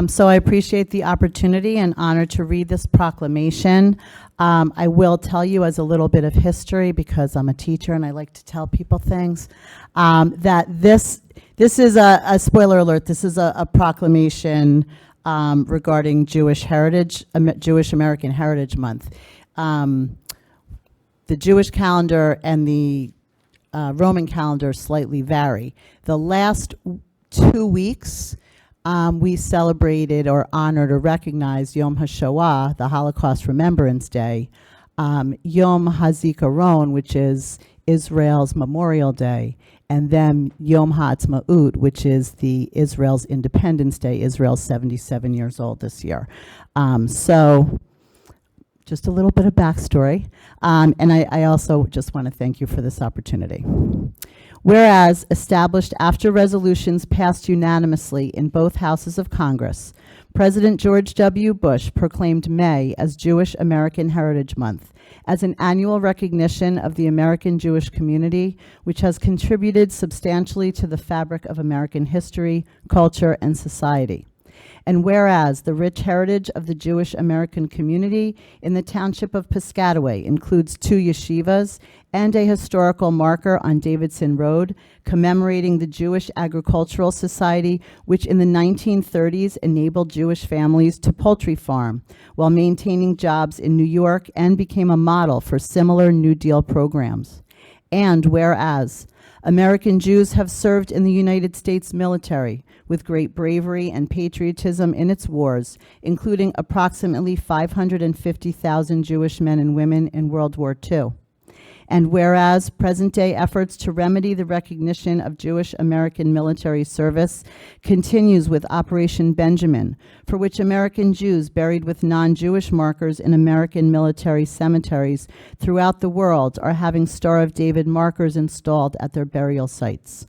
So I appreciate the opportunity and honor to read this proclamation. I will tell you as a little bit of history, because I'm a teacher and I like to tell people things, that this is a spoiler alert, this is a proclamation regarding Jewish heritage, Jewish American Heritage Month. The Jewish calendar and the Roman calendar slightly vary. The last 2 weeks, we celebrated or honored or recognized Yom HaShoah, the Holocaust Remembrance Day, Yom HaZikaron, which is Israel's Memorial Day, and then Yom HaAtzmaut, which is the Israel's Independence Day. Israel's 77 years old this year. So just a little bit of backstory. And I also just want to thank you for this opportunity. Whereas, established after resolutions passed unanimously in both houses of Congress, President George W. Bush proclaimed May as Jewish American Heritage Month as an annual recognition of the American Jewish community, which has contributed substantially to the fabric of American history, culture, and society. And whereas the rich heritage of the Jewish American community in the Township of Piscataway includes 2 yeshivas and a historical marker on Davidson Road commemorating the Jewish Agricultural Society, which in the 1930s enabled Jewish families to poultry farm while maintaining jobs in New York and became a model for similar New Deal programs. And whereas American Jews have served in the United States military with great bravery and patriotism in its wars, including approximately 550,000 Jewish men and women in World War II. And whereas present-day efforts to remedy the recognition of Jewish American military service continues with Operation Benjamin, for which American Jews buried with non-Jewish markers in American military cemeteries throughout the world are having Star of David markers installed at their burial sites.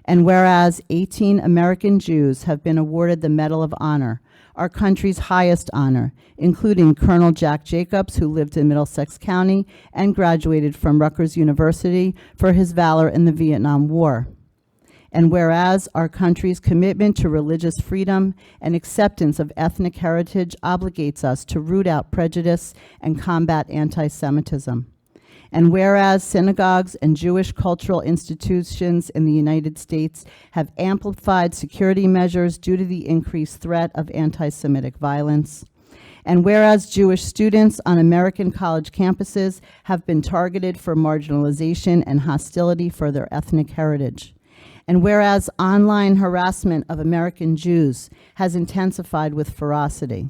And whereas 18 American Jews have been awarded the Medal of Honor, our country's highest honor, including Colonel Jack Jacobs, who lived in Middlesex County and graduated from Rutgers University for his valor in the Vietnam War. And whereas our country's commitment to religious freedom and acceptance of ethnic heritage obligates us to root out prejudice and combat anti-Semitism. And whereas synagogues and Jewish cultural institutions in the United States have amplified security measures due to the increased threat of anti-Semitic violence. And whereas Jewish students on American college campuses have been targeted for marginalization and hostility for their ethnic heritage. And whereas online harassment of American Jews has intensified with ferocity.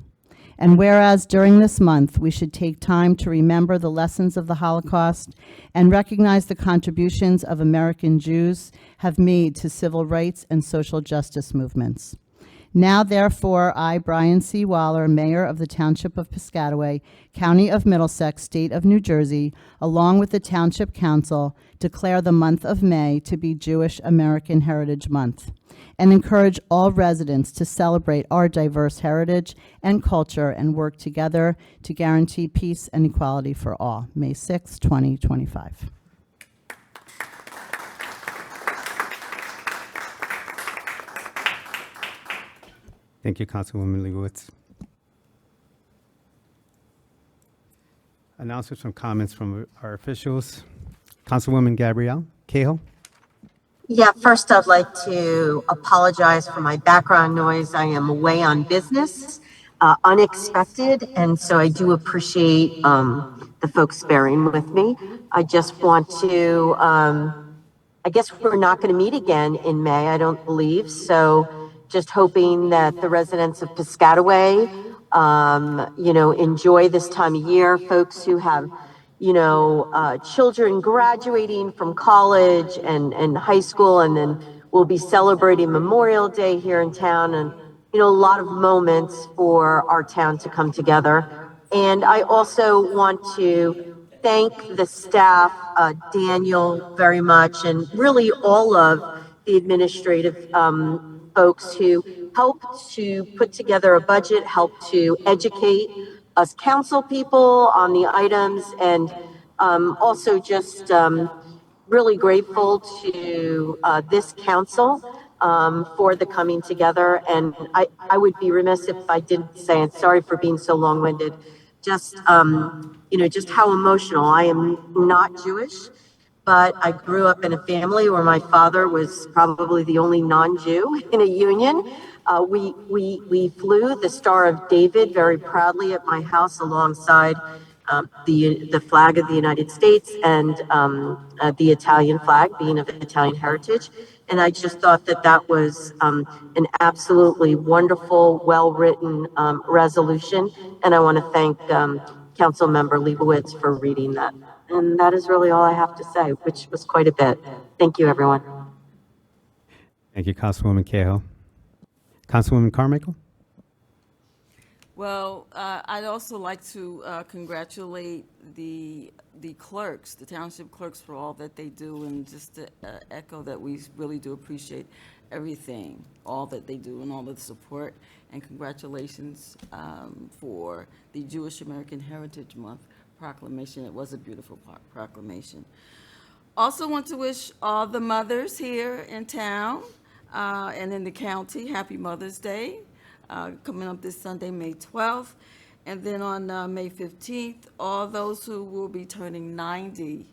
And whereas during this month, we should take time to remember the lessons of the Holocaust and recognize the contributions of American Jews have made to civil rights and social justice movements. Now, therefore, I, Brian C. Waller, Mayor of the Township of Piscataway, County of Middlesex, State of New Jersey, along with the Township Council, declare the month of May to be Jewish American Heritage Month, and encourage all residents to celebrate our diverse heritage and culture and work together to guarantee peace and equality for all. May 6, 2025. Thank you, Councilwoman Leibowitz. Announcements from comments from our officials. Councilwoman Gabrielle Cahill. Yeah, first I'd like to apologize for my background noise. I am away on business, unexpected, and so I do appreciate the folks bearing with me. I just want to, I guess we're not going to meet again in May, I don't believe, so just hoping that the residents of Piscataway, enjoy this time of year. Folks who have, children graduating from college and high school, and then we'll be celebrating Memorial Day here in town, and, a lot of moments for our town to come together. And I also want to thank the staff, Daniel, very much, and really all of the administrative folks who helped to put together a budget, helped to educate us council people on the items, and also just really grateful to this council for the coming together. And I would be remiss if I didn't say, and sorry for being so long-winded, just, just how emotional. I am not Jewish, but I grew up in a family where my father was probably the only non-Jew in a union. We flew the Star of David very proudly at my house alongside the flag of the United States and the Italian flag, being of Italian heritage. And I just thought that that was an absolutely wonderful, well-written resolution. And I want to thank Council Member Leibowitz for reading that. And that is really all I have to say, which was quite a bit. Thank you, everyone. Thank you, Councilwoman Cahill. Councilwoman Carmichael? Well, I'd also like to congratulate the clerks, the township clerks, for all that they do, and just to echo that we really do appreciate everything, all that they do, and all of the support. And congratulations for the Jewish American Heritage Month proclamation. It was a beautiful proclamation. Also want to wish all the mothers here in town and in the county happy Mother's Day. Coming up this Sunday, May 12th. And then on May 15th, all those who will be turning 90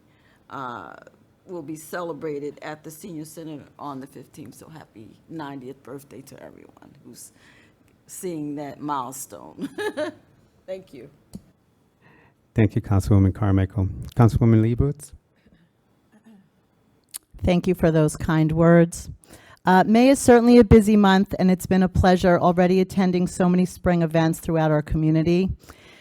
will be celebrated at the Senior Center on the 15th. So happy 90th birthday to everyone who's seeing that milestone. Thank you. Thank you, Councilwoman Carmichael. Councilwoman Leibowitz? Thank you for those kind words. May is certainly a busy month, and it's been a pleasure already attending so many spring events throughout our community.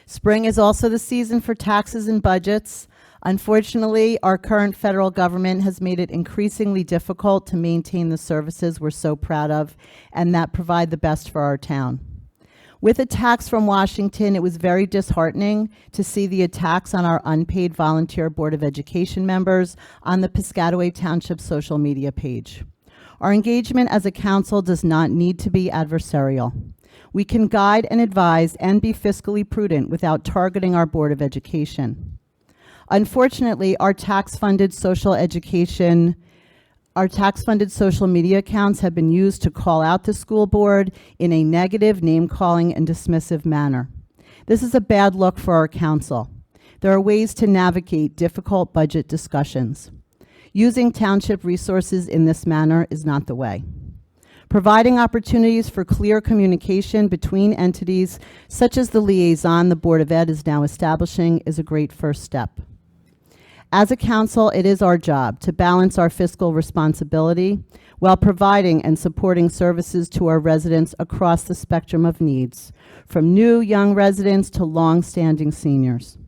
Spring is also the season for taxes and budgets. Unfortunately, our current federal government has made it increasingly difficult to maintain the services we're so proud of and that provide the best for our town. With attacks from Washington, it was very disheartening to see the attacks on our unpaid volunteer Board of Education members on the Piscataway Township social media page. Our engagement as a council does not need to be adversarial. We can guide and advise and be fiscally prudent without targeting our Board of Education. Unfortunately, our tax-funded social media accounts have been used to call out the school board in a negative, name-calling, and dismissive manner. This is a bad look for our council. There are ways to navigate difficult budget discussions. Using township resources in this manner is not the way. Providing opportunities for clear communication between entities, such as the liaison the Board of Ed is now establishing, is a great first step. As a council, it is our job to balance our fiscal responsibility while providing and supporting services to our residents across the spectrum of needs, from new young residents to long-standing seniors.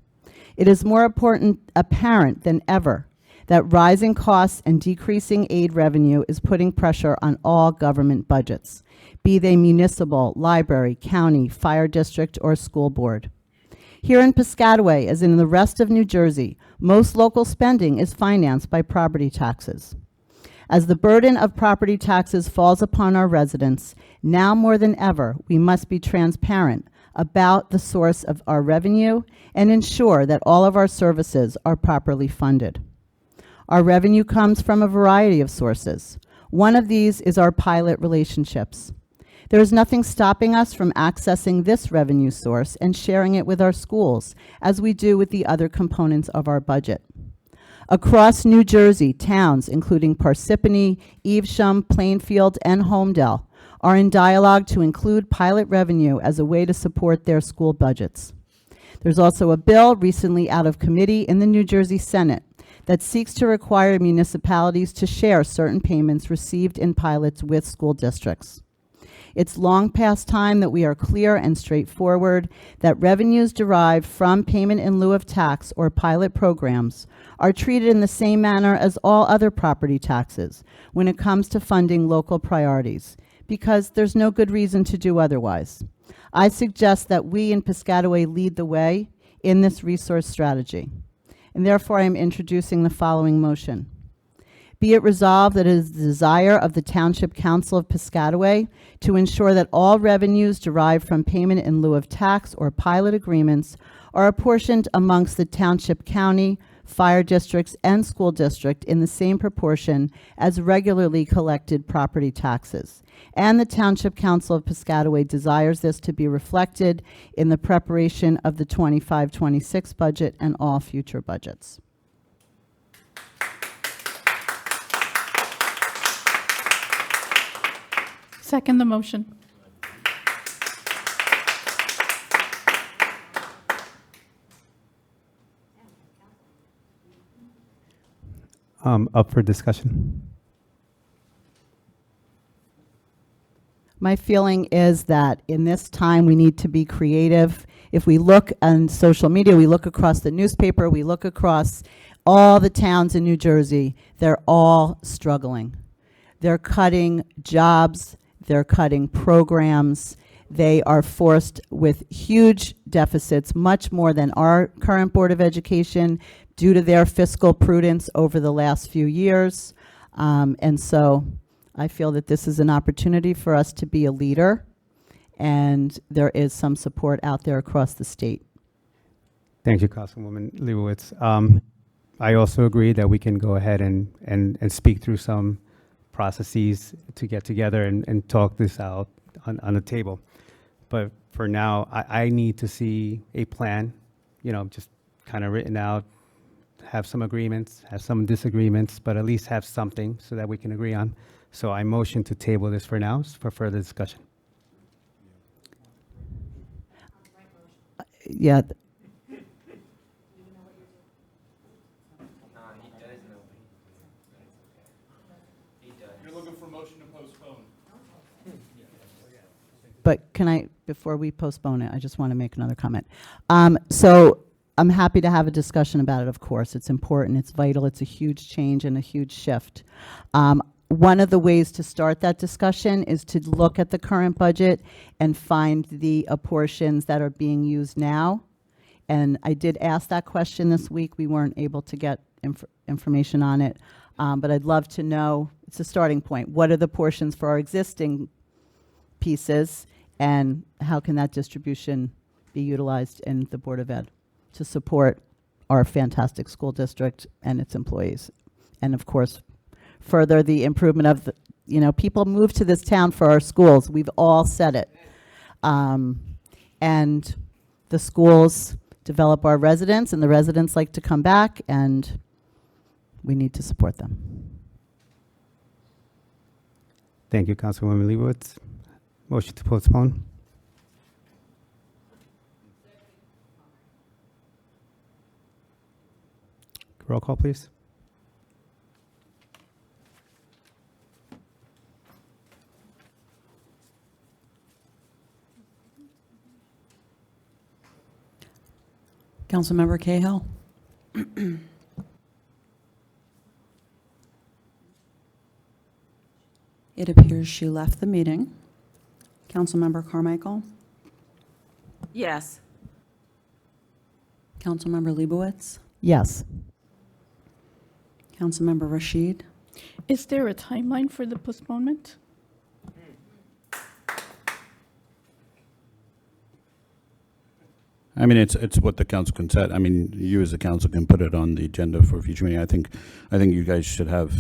It is more apparent than ever that rising costs and decreasing aid revenue is putting pressure on all government budgets, be they municipal, library, county, fire district, or school board. Here in Piscataway, as in the rest of New Jersey, most local spending is financed by property taxes. As the burden of property taxes falls upon our residents, now more than ever, we must be transparent about the source of our revenue and ensure that all of our services are properly funded. Our revenue comes from a variety of sources. One of these is our pilot relationships. There is nothing stopping us from accessing this revenue source and sharing it with our schools, as we do with the other components of our budget. Across New Jersey, towns including Parsippany, Evesham, Plainfield, and Homedale are in dialogue to include pilot revenue as a way to support their school budgets. There's also a bill recently out of committee in the New Jersey Senate that seeks to require municipalities to share certain payments received in pilots with school districts. It's long past time that we are clear and straightforward that revenues derived from payment in lieu of tax or pilot programs are treated in the same manner as all other property taxes when it comes to funding local priorities, because there's no good reason to do otherwise. I suggest that we in Piscataway lead the way in this resource strategy. And therefore, I am introducing the following motion. Be it resolved that it is the desire of the Township Council of Piscataway to ensure that all revenues derived from payment in lieu of tax or pilot agreements are apportioned amongst the Township, County, fire districts, and school district in the same proportion as regularly collected property taxes. And the Township Council of Piscataway desires this to be reflected in the preparation of the 25-26 budget and all future budgets. Second the motion. Up for discussion. My feeling is that in this time, we need to be creative. If we look on social media, we look across the newspaper, we look across all the towns in New Jersey, they're all struggling. They're cutting jobs, they're cutting programs, they are forced with huge deficits, much more than our current Board of Education, due to their fiscal prudence over the last few years. And so I feel that this is an opportunity for us to be a leader, and there is some support out there across the state. Thank you, Councilwoman Leibowitz. I also agree that we can go ahead and speak through some processes to get together and talk this out on the table. But for now, I need to see a plan, just kind of written out, have some agreements, have some disagreements, but at least have something so that we can agree on. So I motion to table this for now for further discussion. Yeah. You're looking for motion to postpone. But can I, before we postpone it, I just want to make another comment. So I'm happy to have a discussion about it, of course. It's important, it's vital, it's a huge change and a huge shift. One of the ways to start that discussion is to look at the current budget and find the portions that are being used now. And I did ask that question this week. We weren't able to get information on it. But I'd love to know, it's a starting point. What are the portions for our existing pieces, and how can that distribution be utilized in the Board of Ed to support our fantastic school district and its employees? And of course, further the improvement of the, people move to this town for our schools. We've all said it. And the schools develop our residents, and the residents like to come back, and we need to support them. Thank you, Councilwoman Leibowitz. Motion to postpone. Roll call, please. Councilmember Cahill. It appears she left the meeting. Councilmember Carmichael. Yes. Councilmember Leibowitz. Yes. Councilmember Rashid. Is there a timeline for the postponement? I mean, it's what the council can set. I mean, you as a council can put it on the agenda for a future meeting. I think you guys should have,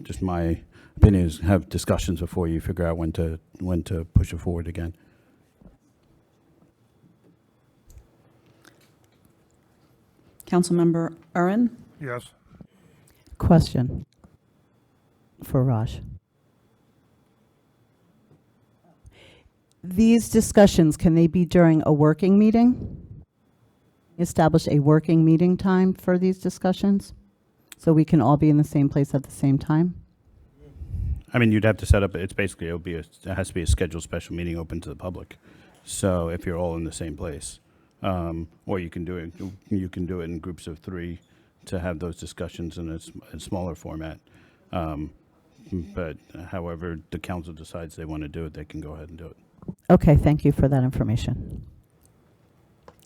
just my opinion is, have discussions before you figure out when to push it forward again. Councilmember Urin. Yes. Question for Raj. These discussions, can they be during a working meeting? Establish a working meeting time for these discussions so we can all be in the same place at the same time? I mean, you'd have to set up, it has to be a scheduled special meeting open to the public. So if you're all in the same place, or you can do it in groups of 3 to have those discussions in a smaller format. But however the council decides they want to do it, they can go ahead and do it. Okay, thank you for that information.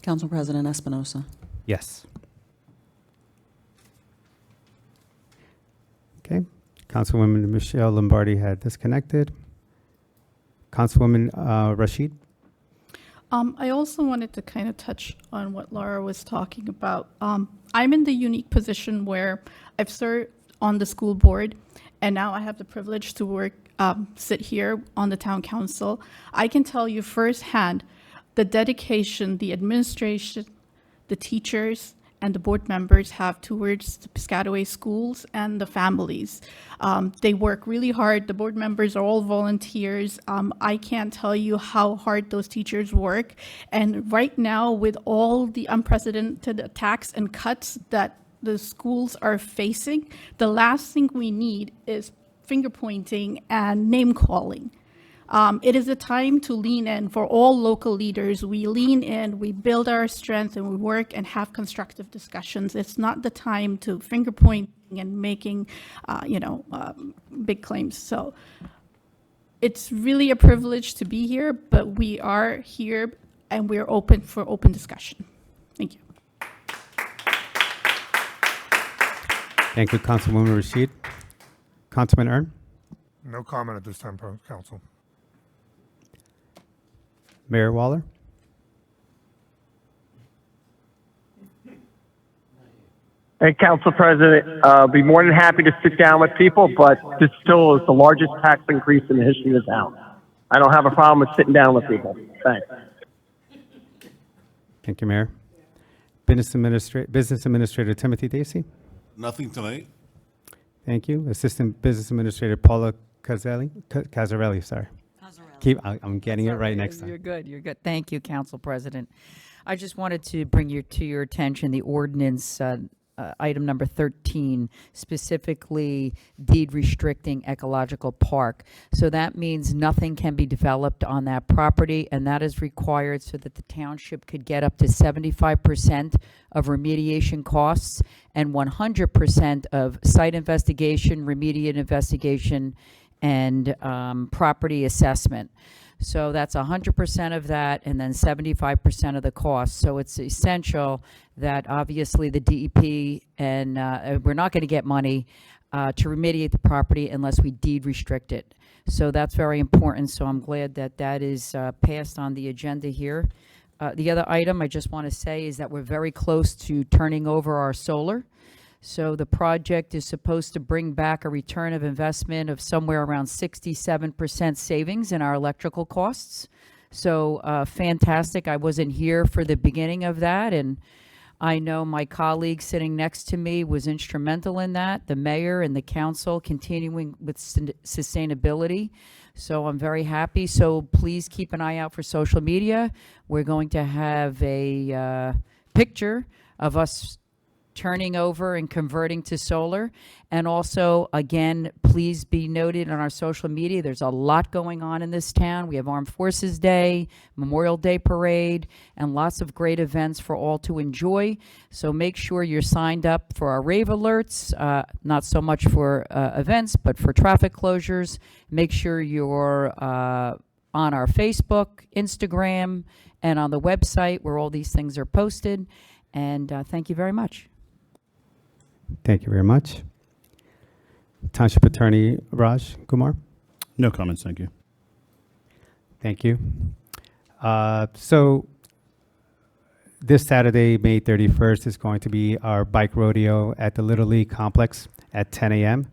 Council President Espinosa. Yes. Okay. Councilwoman Michelle Lombardi had disconnected. Councilwoman Rashid. I also wanted to kind of touch on what Laura was talking about. I'm in the unique position where I've served on the school board, and now I have the privilege to sit here on the town council. I can tell you firsthand the dedication, the administration, the teachers, and the board members have towards the Piscataway schools and the families. They work really hard. The board members are all volunteers. I can't tell you how hard those teachers work. And right now, with all the unprecedented attacks and cuts that the schools are facing, the last thing we need is finger pointing and name calling. It is a time to lean in for all local leaders. We lean in, we build our strength, and we work and have constructive discussions. It's not the time to finger pointing and making, big claims. So it's really a privilege to be here, but we are here and we're open for open discussion. Thank you. Thank you, Councilwoman Rashid. Councilman Ern? No comment at this time, Council. Mayor Waller? Hey, Council President, be more than happy to sit down with people, but this still is the largest tax increase in the history of the town. I don't have a problem with sitting down with people. Thanks. Thank you, Mayor. Business Administrator Timothy Dacey? Nothing tonight. Thank you. Assistant Business Administrator Paula Cazzarelli, sorry. I'm getting it right next time. You're good. You're good. Thank you, Council President. I just wanted to bring to your attention the ordinance item number 13, specifically deed restricting ecological park. So that means nothing can be developed on that property, and that is required so that the township could get up to 75% of remediation costs and 100% of site investigation, remediate investigation, and property assessment. So that's 100% of that and then 75% of the cost. So it's essential that obviously the DEP and we're not going to get money to remediate the property unless we deed restrict it. So that's very important. So I'm glad that that is passed on the agenda here. The other item I just want to say is that we're very close to turning over our solar. So the project is supposed to bring back a return of investment of somewhere around 67% savings in our electrical costs. So fantastic. I wasn't here for the beginning of that, and I know my colleague sitting next to me was instrumental in that, the mayor and the council continuing with sustainability. So I'm very happy. So please keep an eye out for social media. We're going to have a picture of us turning over and converting to solar. And also, again, please be noted on our social media. There's a lot going on in this town. We have Armed Forces Day, Memorial Day Parade, and lots of great events for all to enjoy. So make sure you're signed up for our rave alerts, not so much for events, but for traffic closures. Make sure you're on our Facebook, Instagram, and on the website where all these things are posted. And thank you very much. Thank you very much. Township Attorney Raj Kumar? No comments, thank you. Thank you. So this Saturday, May 31st, is going to be our bike rodeo at the Little League Complex at 10 a.m.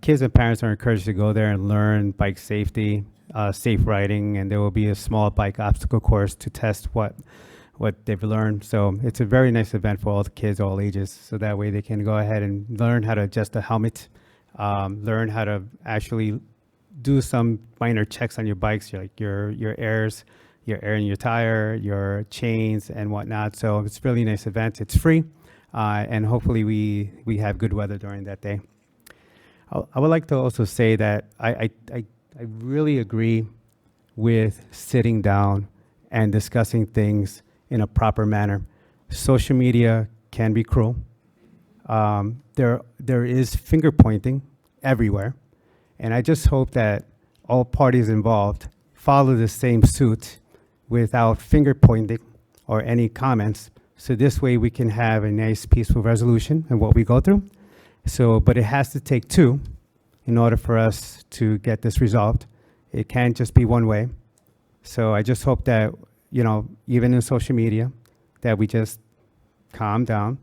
Kids and parents are encouraged to go there and learn bike safety, safe riding, and there will be a small bike obstacle course to test what they've learned. So it's a very nice event for all the kids, all ages. So that way they can go ahead and learn how to adjust the helmet, learn how to actually do some minor checks on your bikes, like your airs, your air in your tire, your chains and whatnot. So it's a really nice event. It's free, and hopefully we have good weather during that day. I would like to also say that I really agree with sitting down and discussing things in a proper manner. Social media can be cruel. There is finger pointing everywhere. And I just hope that all parties involved follow the same suit without finger pointing or any comments. So this way we can have a nice peaceful resolution in what we go through. So, but it has to take two in order for us to get this resolved. It can't just be one way. So I just hope that, you know, even in social media, that we just calm down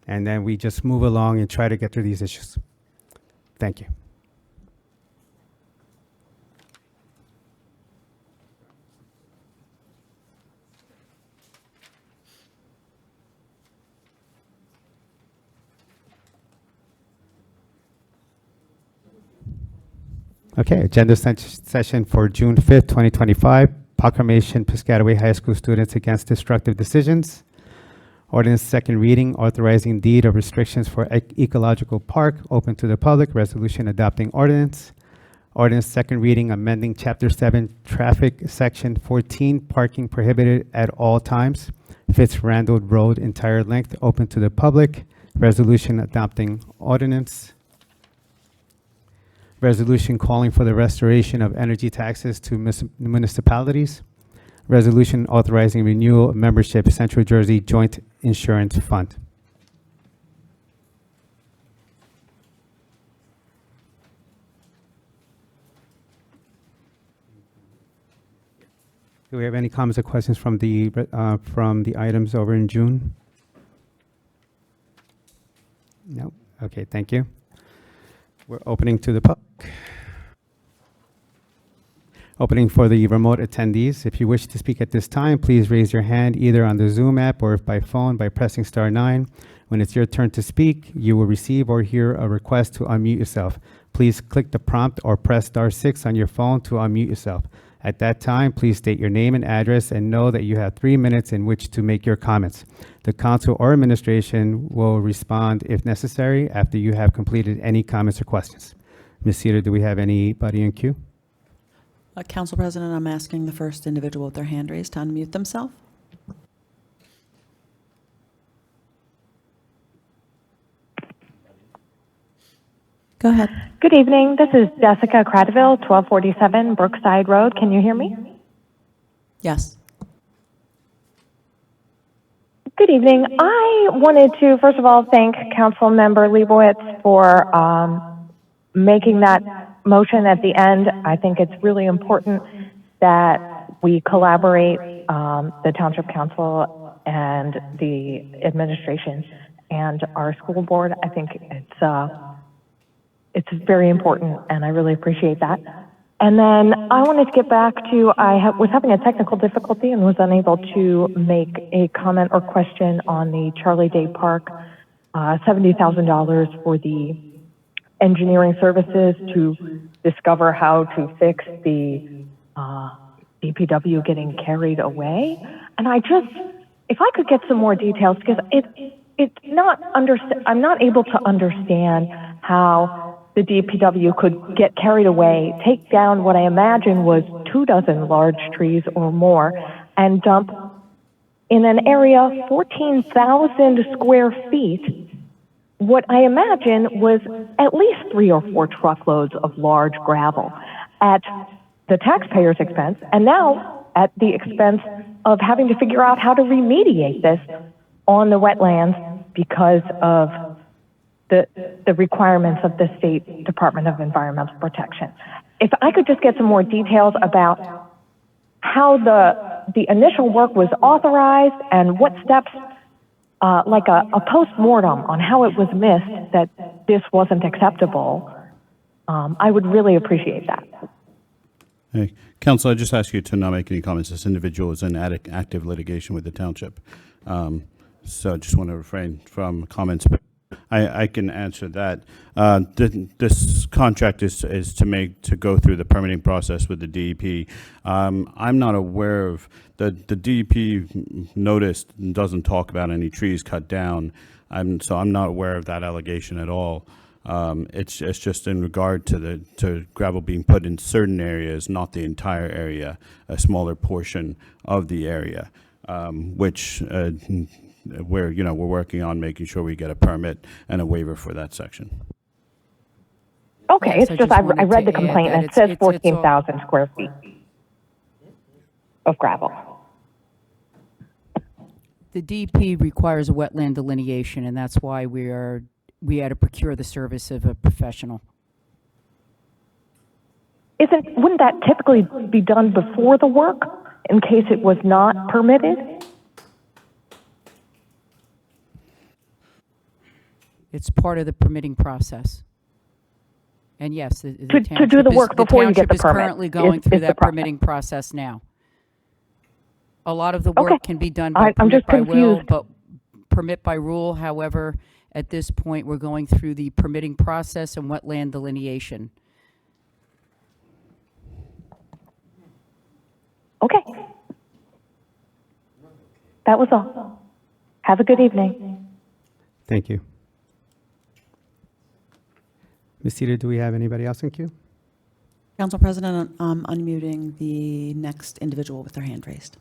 and then we just move along and try to get through these issues. Thank you. Okay, agenda session for June 5th, 2025. Proclamation Piscataway High School students against destructive decisions. Ordinance second reading authorizing deed of restrictions for ecological park open to the public. Resolution adopting ordinance. Ordinance second reading amending Chapter 7 Traffic Section 14 parking prohibited at all times. Fitz-Randall Road entire length open to the public. Resolution adopting ordinance. Resolution calling for the restoration of energy taxes to municipalities. Resolution authorizing renewal of membership Central Jersey Joint Insurance Fund. Do we have any comments or questions from the items over in June? No. Okay, thank you. We're opening to the public. Opening for the remote attendees. If you wish to speak at this time, please raise your hand either on the Zoom app or by phone by pressing *9. When it's your turn to speak, you will receive or hear a request to unmute yourself. Please click the prompt or press *6 on your phone to unmute yourself. At that time, please state your name and address and know that you have 3 minutes in which to make your comments. The council or administration will respond if necessary after you have completed any comments or questions. Ms. Cedar, do we have anybody in queue? Council President, I'm asking the first individual with their hand raised to unmute themselves. Go ahead. Good evening. This is Jessica Cradaville, 1247 Brookside Road. Can you hear me? Yes. Good evening. I wanted to, first of all, thank Council Member Leibowitz for making that motion at the end. I think it's really important that we collaborate, the Township Council and the administration and our school board. I think it's very important, and I really appreciate that. And then I wanted to get back to, was having a technical difficulty and was unable to make a comment or question on the Charlie Day Park, $70,000 for the engineering services to discover how to fix the DPW getting carried away. And if I could get some more details, because I'm not able to understand how the DPW could get carried away, take down what I imagine was 24 large trees or more, and dump in an area 14,000 square feet what I imagine was at least 3 or 4 truckloads of large gravel at the taxpayer's expense, and now at the expense of having to figure out how to remediate this on the wetlands because of the requirements of the State Department of Environmental Protection. If I could just get some more details about how the initial work was authorized and what steps, like a post-mortem on how it was missed that this wasn't acceptable, I would really appreciate that. Hey, Council, I just ask you to not make any comments. This individual is in active litigation with the township. So I just want to refrain from comments. I can answer that. This contract is to go through the permitting process with the DEP. I'm not aware of the DEP notice doesn't talk about any trees cut down. So I'm not aware of that allegation at all. It's just in regard to gravel being put in certain areas, not the entire area, a smaller portion of the area, which we're working on making sure we get a permit and a waiver for that section. Okay, Yes, it's I read the complaint and it says 14,000 square feet of gravel. The DEP requires a wetland delineation, and that's why we had to procure the service of a professional. Wouldn't that typically be done before the work in case it was not permitted? It's part of the permitting process. And yes, the to do the work before you get the permit. The township is currently going through that permitting process now. A lot of the work can be done by permit by will, but permit by rule. However, at this point, we're going through the permitting process and wetland delineation. That was all. Have a good evening. Thank you. Ms. Teeter, do we have anybody else in queue? Council President, I'm unmuting the next individual with their hand raised.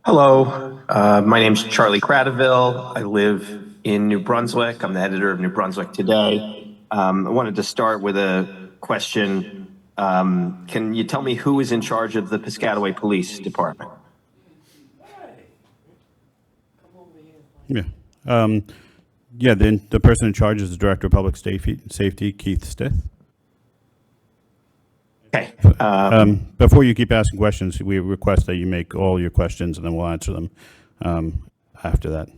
Hello, my name's Charlie Cradaville. I live in New Brunswick. I'm the editor of New Brunswick Today. I wanted to start with a question. Can you tell me who is in charge of the Piscataway Police Department? Yeah. Yeah, the person in charge is the Director of Public Safety, Keith Stith. Okay. Before you keep asking questions, we request that you make all your questions and then we'll answer them after that.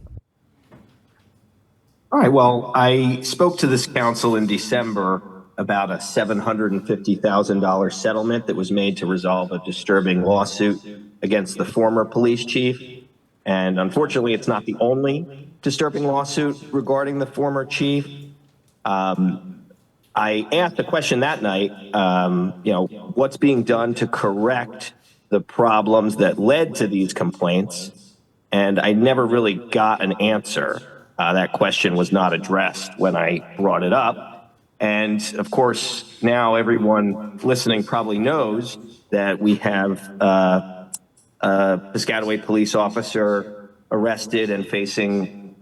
All right, well, I spoke to this council in December about a $750,000 settlement that was made to resolve a disturbing lawsuit against the former police chief. And unfortunately, it's not the only disturbing lawsuit regarding the former chief. I asked a question that night, what's being done to correct the problems that led to these complaints? And I never really got an answer. That question was not addressed when I brought it up. And of course, now everyone listening probably knows that we have a Piscataway police officer arrested and facing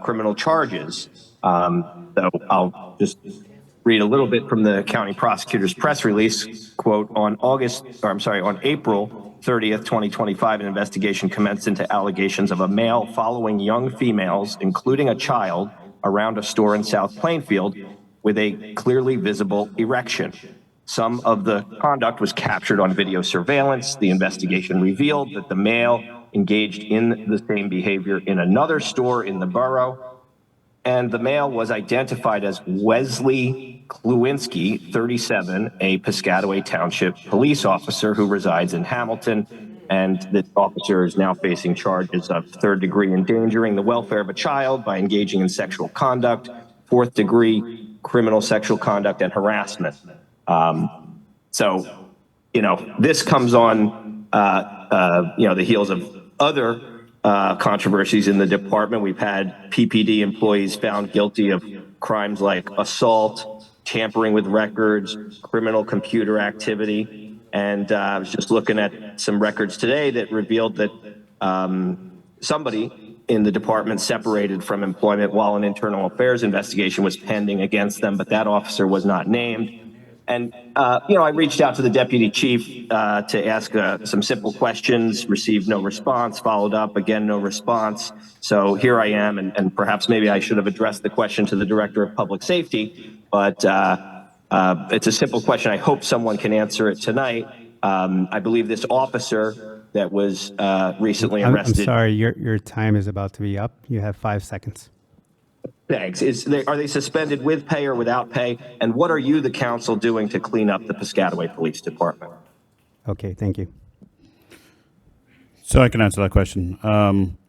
criminal charges. So I'll just read a little bit from the county prosecutor's press release. Quote, on April 30th, 2025, an investigation commenced into allegations of a male following young females, including a child, around a store in South Plainfield with a clearly visible erection. Some of the conduct was captured on video surveillance. The investigation revealed that the male engaged in the same behavior in another store in the borough. And the male was identified as Wesley Kluwinski, 37, a Piscataway Township police officer who resides in Hamilton. And this officer is now facing charges of third-degree endangering the welfare of a child by engaging in sexual conduct, fourth-degree criminal sexual conduct, and harassment. So, this comes on, the heels of other controversies in the department. We've had PPD employees found guilty of crimes like assault, tampering with records, criminal computer activity. And I was just looking at some records today that revealed that somebody in the department separated from employment while an internal affairs investigation was pending against them, but that officer was not named. And, I reached out to the deputy chief to ask some simple questions, received no response, followed up, again, no response. So here I am, and perhaps maybe I should have addressed the question to the director of public safety, but it's a simple question. I hope someone can answer it tonight. I believe this officer that was recently arrested. I'm sorry, your time is about to be up. You have 5 seconds. Thanks. Are they suspended with pay or without pay? And what are you, the council, doing to clean up the Piscataway Police Department? Okay, thank you. So I can answer that question.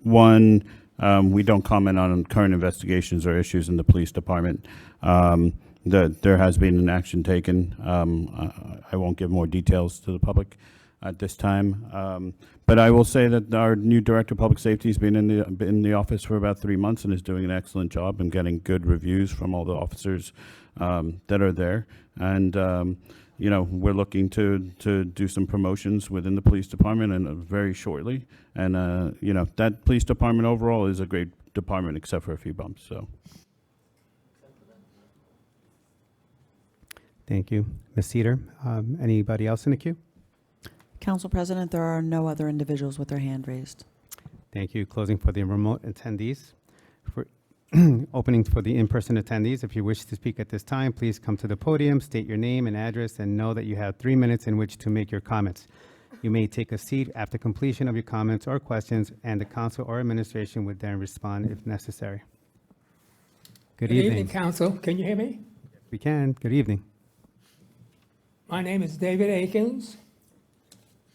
One, we don't comment on current investigations or issues in the police department. There has been an action taken. I won't give more details to the public at this time. But I will say that our new director of public safety has been in the office for about 3 months and is doing an excellent job and getting good reviews from all the officers that are there. And we're looking to do some promotions within the police department and very shortly. And that police department overall is a great department except for a few bumps. So. Thank you, Ms. Cedar. Anybody else in the queue? Council President, there are no other individuals with their hand raised. Thank you. Closing for the remote attendees. For opening for the in-person attendees, if you wish to speak at this time, please come to the podium, state your name and address, and know that you have 3 minutes in which to make your comments. You may take a seat after completion of your comments or questions, and the council or administration would then respond if necessary. Good evening. Council. Can you hear me? We can. Good evening. My name is David Akins,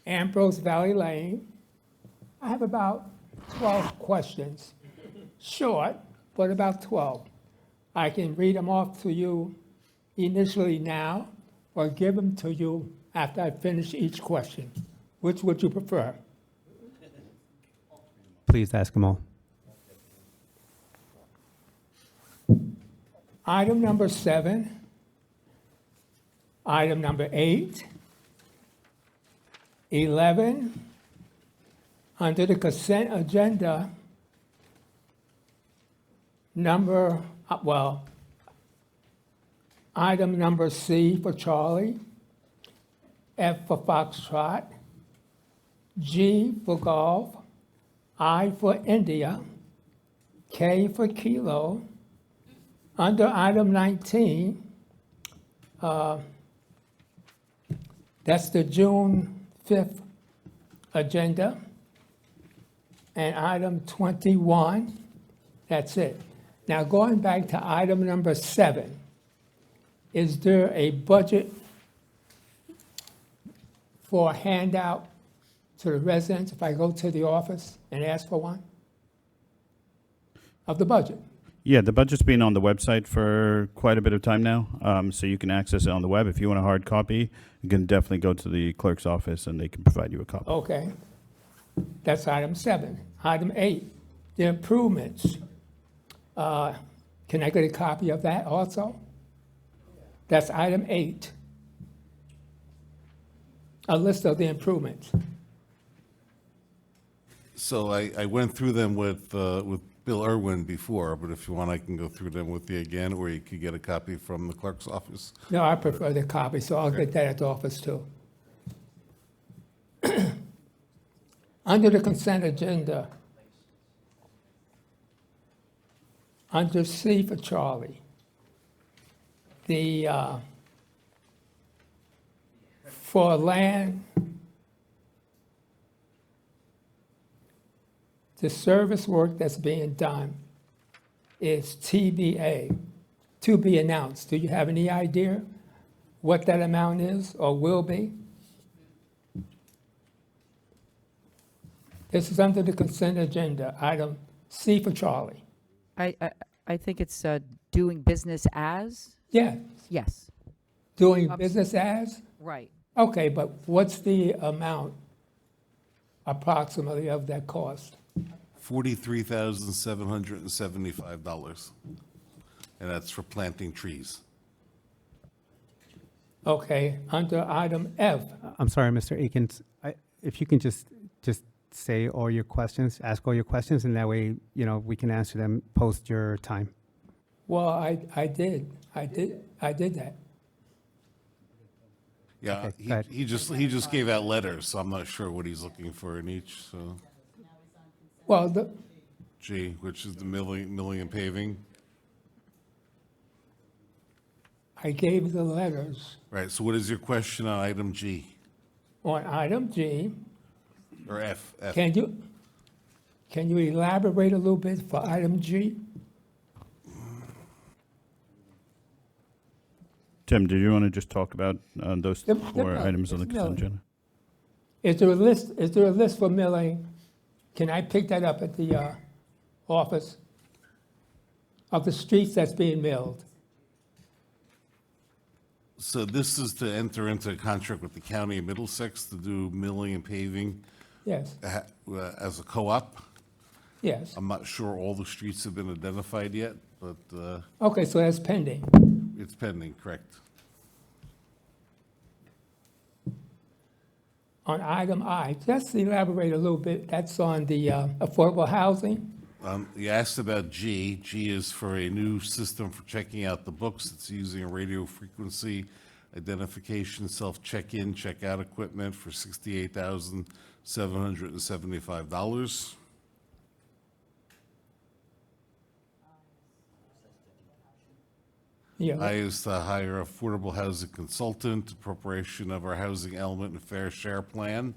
Ambrose Valley Lane. I have about 12 questions. Short, but about 12. I can read them off to you initially now or give them to you after I finish each question? Which would you prefer? Please ask them all. Item number 7, item number 8, 11, under the consent agenda, item number C for Charlie, F for Foxtrot, G for golf, I for India, K for kilo. Under item 19, that's the June 5th agenda. And item 21, that's it. Now, going back to item number 7, is there a budget for a handout to the residents if I go to the office and ask for one? Of the budget? Yeah, the budget's been on the website for quite a bit of time now, so you can access it on the web. If you want a hard copy, you can definitely go to the clerk's office and they can provide you a copy. Okay. That's item 7. Item 8, the improvements. Can I get a copy of that also? That's item 8. A list of the improvements. So I went through them with Bill Irwin before, but if you want, I can go through them with you again, or you could get a copy from the clerk's office. No, I prefer the copy, so I'll get that at the office too. Under the consent agenda, under C for Charlie, the, for land, the service work that's being done is TBA, to be announced. Do you have any idea what that amount is or will be? This is under the consent agenda, item C for Charlie. I think it's doing business as? Yeah, Yes. doing business as? Right. Okay, but what's the amount approximately of that cost? $43,775, and that's for planting trees. Okay, under item F, I'm sorry, Mr. Akins, if you can just say all your questions, ask all your questions, and that way, we can answer them post your time. well, I did that. Yeah, Okay, go ahead. he just gave out letters, so I'm not sure what he's looking for in each, so. Well, G, which is the milling and paving. I gave the letters Right, so what is your question on item G? on item G. Or F? Can you elaborate a little bit for item G? Tim, did you want to just talk about those The- four the- items on the it's consent milling. agenda? Is there a list for milling? Can I pick that up at the office of the streets that's being milled? So this is to enter into a contract with the county of Middlesex to do milling and paving Yes, as a co-op. yes. I'm not sure all the streets have been identified yet, but Okay, so that's pending. it's pending, correct? On item I, just elaborate a little bit, that's on the affordable housing? You asked about G. G is for a new system for checking out the books. It's using a radio frequency identification, self-check-in, check-out equipment for $68,775. Yeah, I is to hire affordable housing consultant, appropriation of our housing element and fair share plan.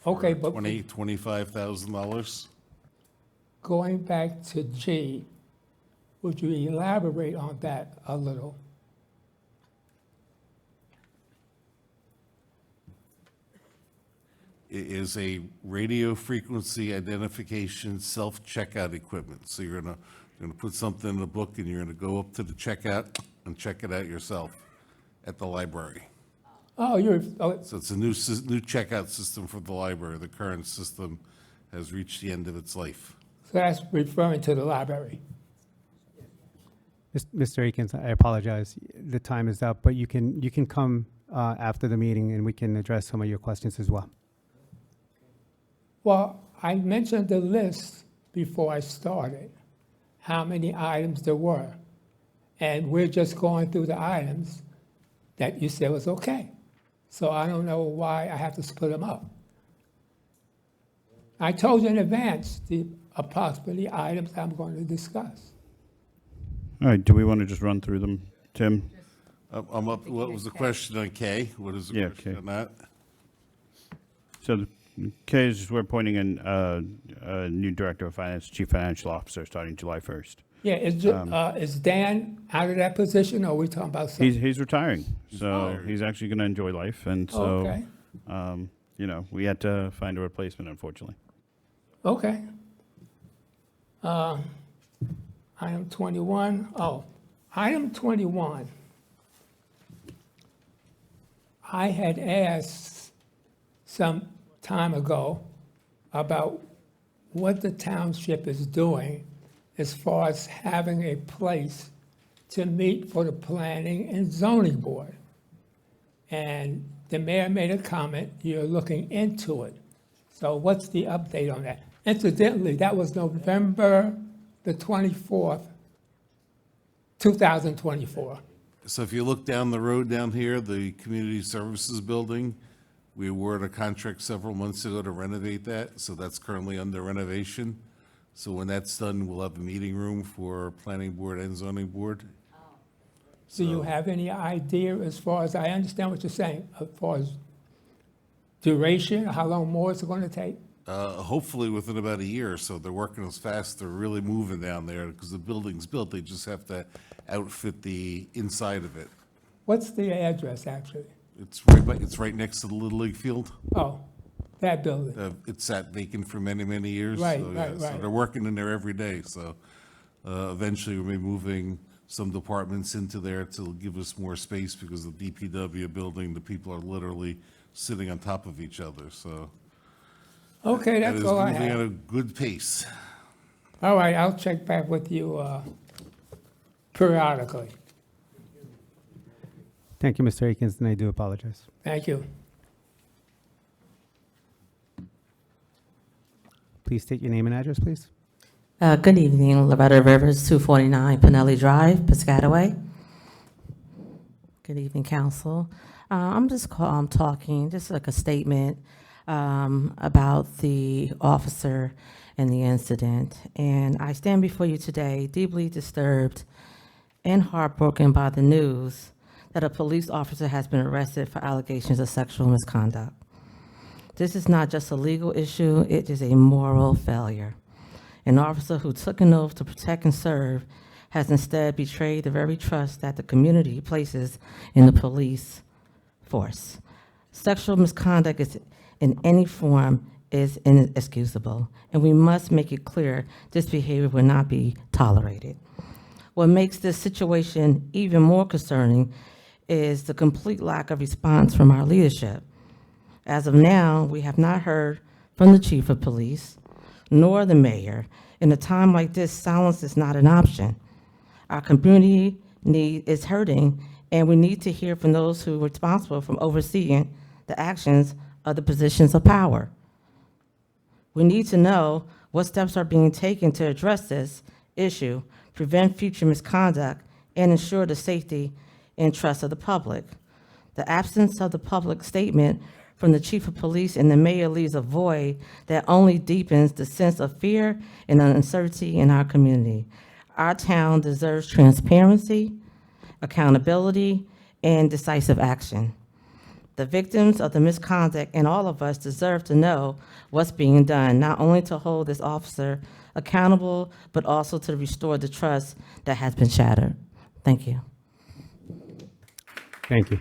Okay, but- $25,000. going back to G, would you elaborate on that a little? It is a radio frequency identification self-checkout equipment. So you're gonna put something in the book and you're gonna go up to the checkout and check it out yourself at the library. Oh, So it's a new checkout system for the library. The current system has reached the end of its life. so that's referring to the library. Mr. Akins, I apologize. The time is up, but you can come after the meeting and we can address some of your questions as well. Well, I mentioned the list before I started, how many items there were. And we're just going through the items that you said was okay. So I don't know why I have to split them up. I told you in advance the approximately items I'm going to discuss. All right, do we want to just run through them, Tim? I'm up. What was the question on K? What is the question on that? So the K is we're appointing a new director of finance, chief financial officer, starting July 1st. Yeah, is Dan out of that position, or are we talking about something? He's retiring, so he's actually going to enjoy life, and so Okay. you know, we had to find a replacement, unfortunately. Okay. Item 21. Oh, item 21. I had asked some time ago about what the township is doing as far as having a place to meet for the planning and zoning board. And the mayor made a comment, you're looking into it. So what's the update on that? Incidentally, that was November the 24th, 2024. So if you look down the road down here, the community services building, we awarded a contract several months ago to renovate that. So that's currently under renovation. So when that's done, we'll have a meeting room for planning board and zoning board. Do you have any idea as far as, I understand what you're saying, as far as duration, how long more is it going to take? Hopefully within about a year or so. They're working as fast. They're really moving down there because the building's built. They just have to outfit the inside of it. What's the address, actually? It's right next to the Little League field. Oh, that building. It's sat vacant for many, many years. Right, so, right, So right. they're working in there every day. So eventually we'll be moving some departments into there to give us more space because the DPW building, the people are literally sitting on top of each other. So Okay, that's all I moving at have. a good pace. All right, I'll check back with you periodically. Thank you, Mr. Akins, and I do apologize. Thank you. Please state your name and address, please. Good evening, Loretta Rivers, 249 Pinelli Drive, Piscataway. Good evening, council. I'm just talking, just like a statement about the officer and the incident. And I stand before you today deeply disturbed and heartbroken by the news that a police officer has been arrested for allegations of sexual misconduct. This is not just a legal issue, it is a moral failure. An officer who took an oath to protect and serve has instead betrayed the very trust that the community places in the police force. Sexual misconduct in any form is inexcusable, and we must make it clear this behavior will not be tolerated. What makes this situation even more concerning is the complete lack of response from our leadership. As of now, we have not heard from the chief of police, nor the mayor. In a time like this, silence is not an option. Our community is hurting, and we need to hear from those who are responsible for overseeing the actions of the positions of power. We need to know what steps are being taken to address this issue, prevent future misconduct, and ensure the safety and trust of the public. The absence of the public statement from the chief of police and the mayor leaves a void that only deepens the sense of fear and uncertainty in our community. Our town deserves transparency, accountability, and decisive action. The victims of the misconduct and all of us deserve to know what's being done, not only to hold this officer accountable, but also to restore the trust that has been shattered. Thank you. Thank you.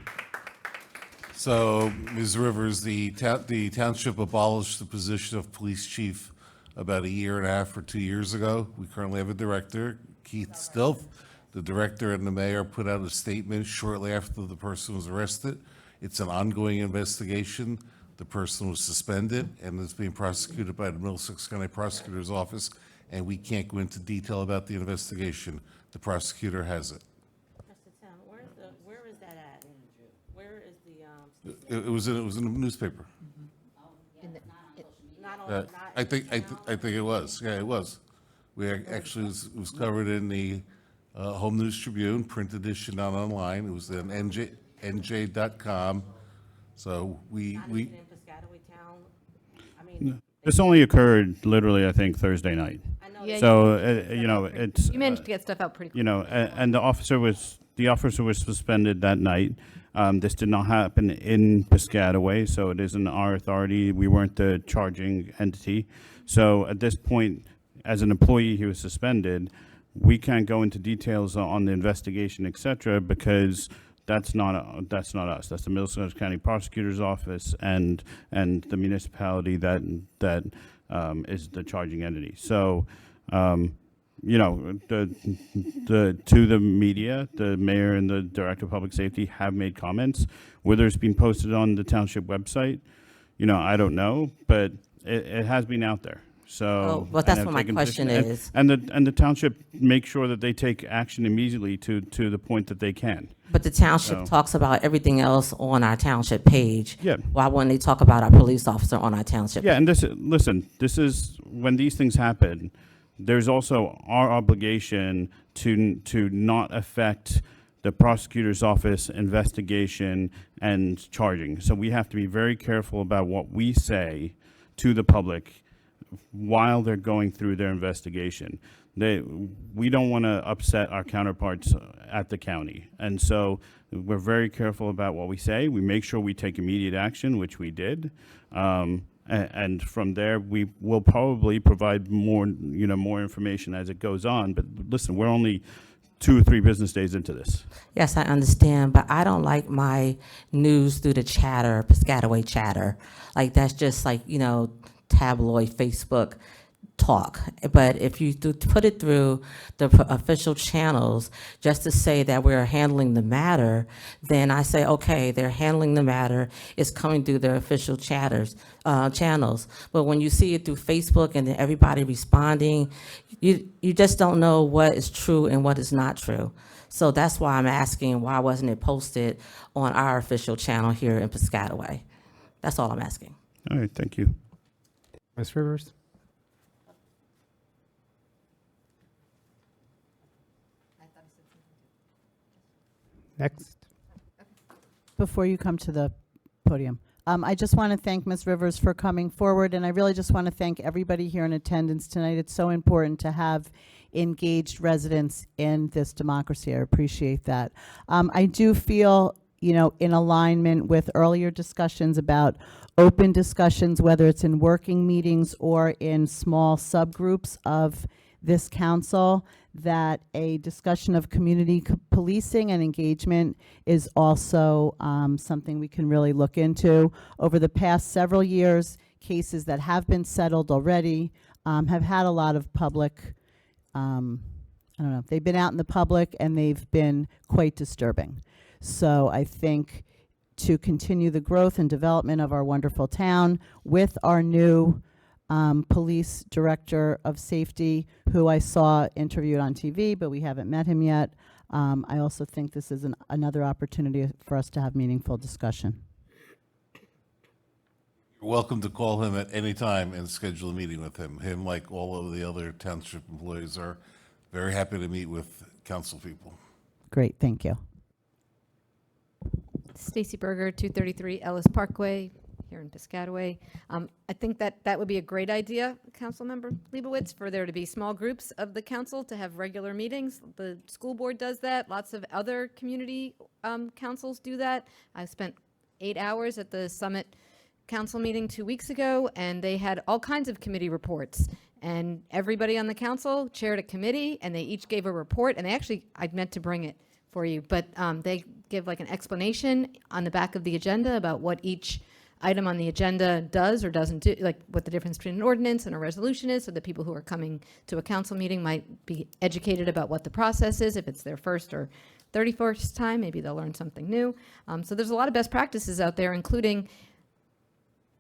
So, Ms. Rivers, the township abolished the position of police chief about a year and a half or 2 years ago. We currently have a director, Keith Stilf. The director and the mayor put out a statement shortly after the person was arrested, It's an ongoing investigation. The person was suspended and is being prosecuted by the Middlesex County Prosecutor's Office, and we can't go into detail about the investigation. The prosecutor has it. Mr. Town, where is that at? Where is the, It was in the newspaper. not on, I think it was. Yeah, it was. Actually it was covered in the Home News Tribune, print edition, not online. It was in nj.com. So we in Piscataway Town? I mean, No. This only occurred literally, I think, Thursday night. Yeah, So, you know, it's, You managed to get stuff out pretty quickly. you know, and the officer was suspended that night. This did not happen in Piscataway, so it isn't our authority. We weren't the charging entity. So at this point, as an employee, he was suspended. We can't go into details on the investigation, et cetera, because that's not us. That's the Middlesex County Prosecutor's Office and the municipality that is the charging entity. So, you know, to the media, the mayor and the director of public safety have made comments. Whether it's been posted on the township website, you know, I don't know, but it has been out there. So, but that's and what have my taken question position. is. And the township makes sure that they take action immediately to the point that they can. But the township So- talks about everything else on our township page. Yeah. Why wouldn't they talk about our police officer on our township? Yeah, and this is when these things happen. There's also our obligation to not affect the prosecutor's office investigation and charging. So we have to be very careful about what we say to the public while they're going through their investigation. We don't want to upset our counterparts at the county. And so we're very careful about what we say. We make sure we take immediate action, which we did. And from there, we will probably provide more information as it goes on. But listen, we're only 2 or 3 business days into this. Yes, I understand, but I don't like my news through the chatter, Piscataway chatter. Like, that's just like, you know, tabloid Facebook talk. But if you put it through the official channels just to say that we're handling the matter, then I say, okay, they're handling the matter. It's coming through their official channels. But when you see it through Facebook and then everybody responding, you just don't know what is true and what is not true. So that's why I'm asking, why wasn't it posted on our official channel here in Piscataway? That's all I'm asking. All right, thank you. Ms. Rivers? Next. Before you come to the podium, I just want to thank Ms. Rivers for coming forward, and I really just want to thank everybody here in attendance tonight. It's so important to have engaged residents in this democracy. I appreciate that. I do feel, you know, in alignment with earlier discussions about open discussions, whether it's in working meetings or in small subgroups of this council, that a discussion of community policing and engagement is also something we can really look into. Over the past several years, cases that have been settled already have had a lot of public, I don't know, they've been out in the public and they've been quite disturbing. So I think to continue the growth and development of our wonderful town with our new police director of safety, who I saw interviewed on TV, but we haven't met him yet. I also think this is another opportunity for us to have meaningful discussion. You're welcome to call him at any time and schedule a meeting with him. Him, like all of the other township employees, are very happy to meet with council people. Great, thank you. Stacy Berger, 233 Ellis Parkway, here in Piscataway. I think that would be a great idea, Councilmember Leibowitz, for there to be small groups of the council to have regular meetings. The school board does that. Lots of other community councils do that. I spent 8 hours at the Summit Council meeting 2 weeks ago, and they had all kinds of committee reports. And everybody on the council chaired a committee, and they each gave a report. And they actually, I meant to bring it for you, but they give like an explanation on the back of the agenda about what each item on the agenda does or doesn't do, like what the difference between an ordinance and a resolution is, so that people who are coming to a council meeting might be educated about what the process is. If it's their first or 31st time, maybe they'll learn something new. So there's a lot of best practices out there, including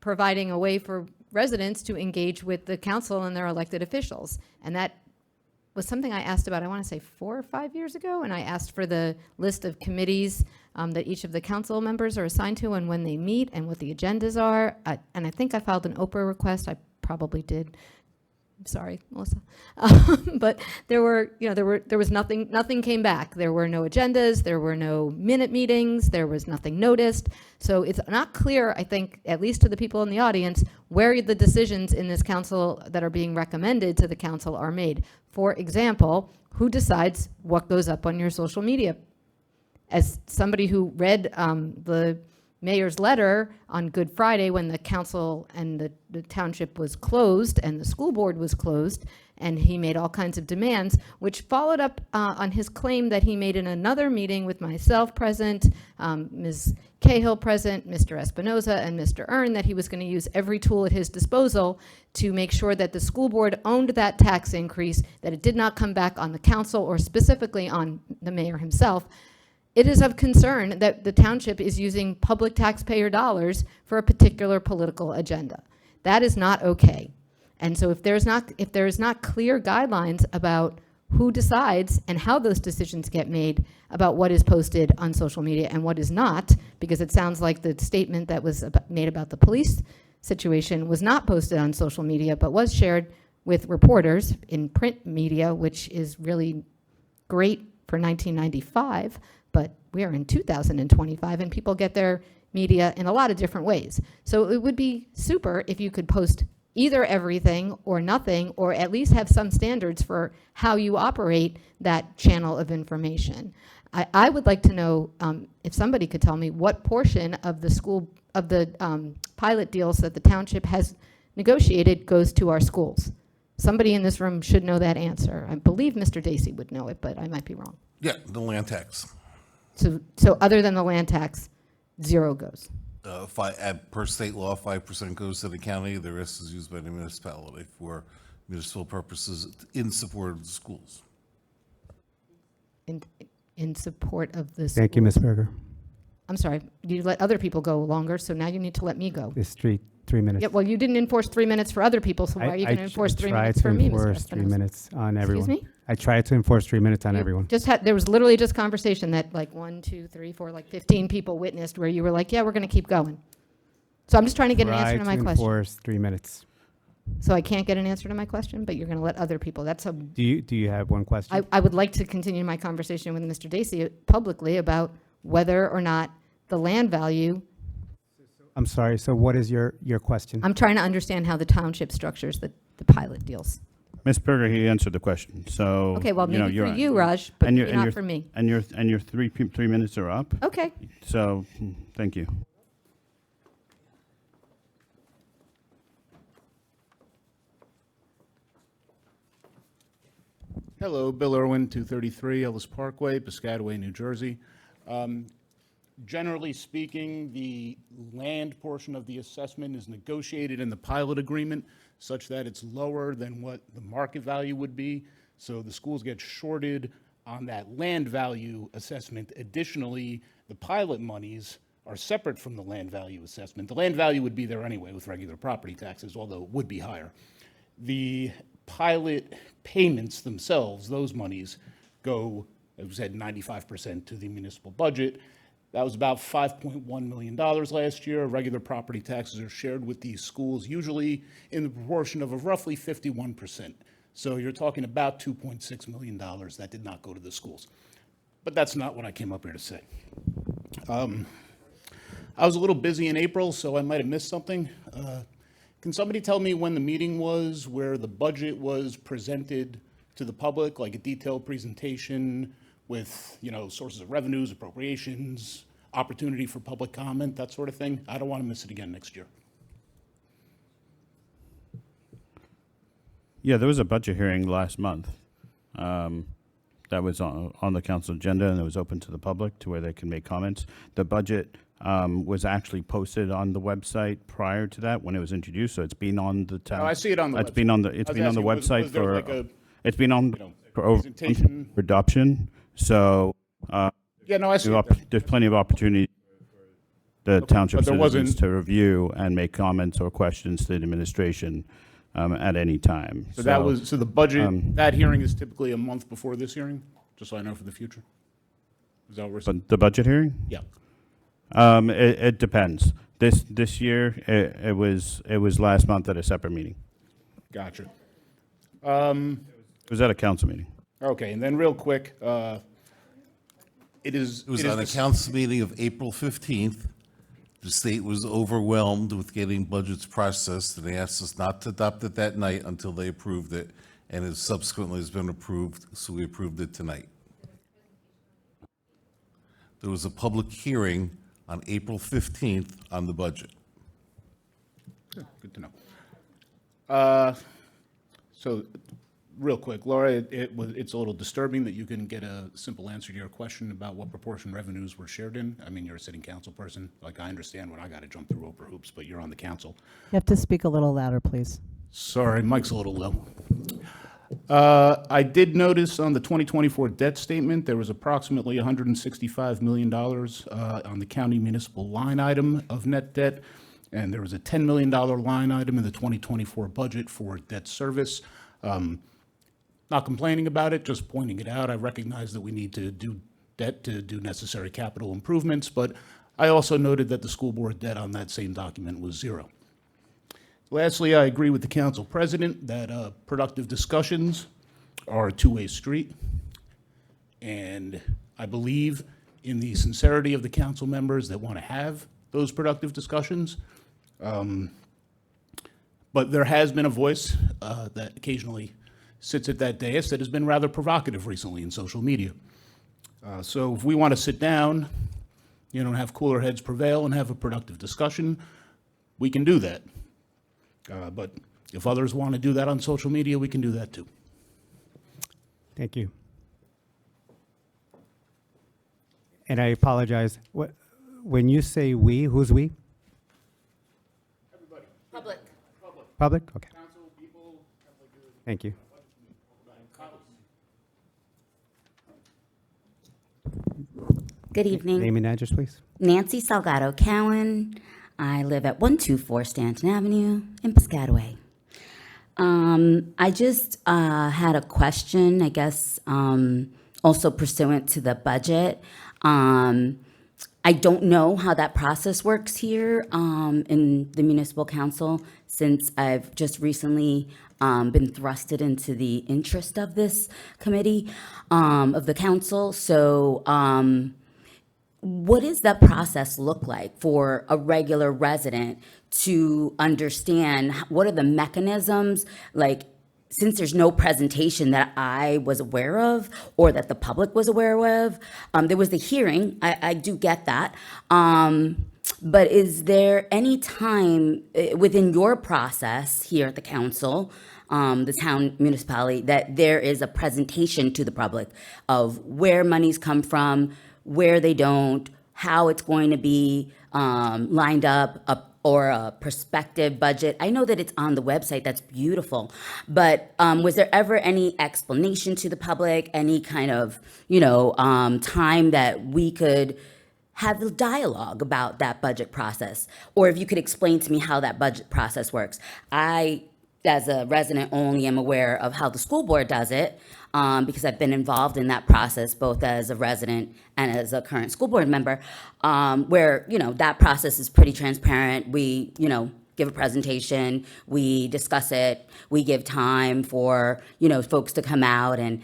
providing a way for residents to engage with the council and their elected officials. And that was something I asked about, I want to say 4 or 5 years ago, and I asked for the list of committees that each of the council members are assigned to and when they meet and what the agendas are. And I think I filed an Oprah request. I probably did. Sorry, Melissa. But there was nothing came back. There were no agendas, there were no minute meetings, there was nothing noticed. So it's not clear, I think, at least to the people in the audience, where the decisions in this council that are being recommended to the council are made. For example, who decides what goes up on your social media? As somebody who read the mayor's letter on Good Friday when the council and the township was closed and the school board was closed, and he made all kinds of demands, which followed up on his claim that he made in another meeting with myself present, Ms. Cahill present, Mr. Espinoza, and Mr. Earn, that he was going to use every tool at his disposal to make sure that the school board owned that tax increase, that it did not come back on the council or specifically on the mayor himself. It is of concern that the township is using public taxpayer dollars for a particular political agenda. That is not okay. And so if there is not clear guidelines about who decides and how those decisions get made about what is posted on social media and what is not, because it sounds like the statement that was made about the police situation was not posted on social media, but was shared with reporters in print media, which is really great for 1995. But we are in 2025 and people get their media in a lot of different ways. So it would be super if you could post either everything or nothing, or at least have some standards for how you operate that channel of information. I would like to know if somebody could tell me what portion of the pilot deals that the township has negotiated goes to our schools. Somebody in this room should know that answer. I believe Mr. Dacey would know it, but I might be wrong. Yeah, the land tax. So other than the land tax, zero goes. Per state law, 5% goes to the county. The rest is used by the municipality for municipal purposes in support of the schools. In support of the Thank you, Ms. Berger. I'm sorry, you let other people go longer, so now you need to let me go. It's 3 minutes. Yeah, well, you didn't enforce 3 minutes for other people, so why are you going to enforce 3 minutes for me, Mr. I tried to enforce 3 Espinosa? minutes on everyone. Excuse me? I tried to enforce 3 minutes on everyone. There was literally just conversation that like 1, 2, 3, 4, like 15 people witnessed where you were like, yeah, we're going to keep going. So I'm just trying to get an answer to my question. Enforce 3 minutes. So I can't get an answer to my question, but you're going to let other people. That's a. Do you have one question? I would like to continue my conversation with Mr. Dacey publicly about whether or not the land value. I'm sorry, so what is your question? I'm trying to understand how the township structures the pilot deals. Ms. Berger, he answered the question. So Okay, well, maybe you're for you, Raj, but not for me. And your 3 minutes are up. Okay. So thank you. Hello, Bill Irwin, 233 Ellis Parkway, Piscataway, New Jersey. Generally speaking, the land portion of the assessment is negotiated in the pilot agreement such that it's lower than what the market value would be. So the schools get shorted on that land value assessment. Additionally, the pilot monies are separate from the land value assessment. The land value would be there anyway with regular property taxes, although it would be higher. The pilot payments themselves, those monies, go, as we said, 95% to the municipal budget. That was about $5.1 million last year. Regular property taxes are shared with these schools, usually in the proportion of roughly 51%. So you're talking about $2.6 million that did not go to the schools. But that's not what I came up here to say. I was a little busy in April, so I might have missed something. Can somebody tell me when the meeting was where the budget was presented to the public, like a detailed presentation with, sources of revenues, appropriations, opportunity for public comment, that sort of thing? I don't want to miss it again next year. Yeah, there was a budget hearing last month that was on the council agenda, and it was open to the public to where they can make comments. The budget was actually posted on the website prior to that when it was introduced, so it's been on the town. Oh, I see it on the It's been on the, it's I was been on the asking, was website there for, like a, it's been on for over presentation? for adoption, so. Yeah, no, I see it there. There's plenty of opportunity the township but there citizens wasn't- to review and make comments or questions to the administration at any time. So the budget, that hearing is typically a month before this hearing, just so I know for the future? Is that what we're saying? But the budget hearing? Yeah. It depends. This year, it was last month at a separate meeting. Gotcha. It was at a council meeting. Okay, and then real quick, it was on a the- council meeting of April 15th. The state was overwhelmed with getting budgets processed, and they asked us not to adopt it that night until they approved it, and it subsequently has been approved, so we approved it tonight. There was a public hearing on April 15th on the budget. Good to know. So, real quick, Laura, it's a little disturbing that you couldn't get a simple answer to your question about what proportion revenues were shared in. I mean, you're a sitting council person. Like, I understand when I got to jump through rope or hoops, but you're on the council. You have to speak a little louder, please. Sorry, mic's a little low. I did notice on the 2024 debt statement, there was approximately $165 million on the county municipal line item of net debt, and there was a $10 million line item in the 2024 budget for debt service. Not complaining about it, just pointing it out. I recognize that we need to do debt to do necessary capital improvements, but I also noted that the school board debt on that same document was zero. Lastly, I agree with the council president that productive discussions are a two-way street. And I believe in the sincerity of the council members that want to have those productive discussions. But there has been a voice that occasionally sits at that dais that has been rather provocative recently in social media. So if we want to sit down, have cooler heads prevail and have a productive discussion, we can do that. But if others want to do that on social media, we can do that too. Thank you. And I apologize. When you say we, who's we? Public. Public? Okay. Thank you. Good evening. Name and address, please. Nancy Salgado Cowan. I live at 124 Stanton Avenue in Piscataway. I just had a question, I guess, also pursuant to the budget. I don't know how that process works here in the municipal council, since I've just recently been thrusted into the interest of this committee of the council. So what does that process look like for a regular resident to understand? What are the mechanisms? Like, since there's no presentation that I was aware of or that the public was aware of, there was the hearing, I do get that. But is there any time within your process here at the council, the town municipality, that there is a presentation to the public of where monies come from, where they don't, how it's going to be lined up, or a prospective budget? I know that it's on the website, that's beautiful, but was there ever any explanation to the public, any kind of, time that we could have the dialogue about that budget process? Or if you could explain to me how that budget process works. I, as a resident, only am aware of how the school board does it, because I've been involved in that process, both as a resident and as a current school board member, where, that process is pretty transparent. We, give a presentation, we discuss it, we give time for, folks to come out. And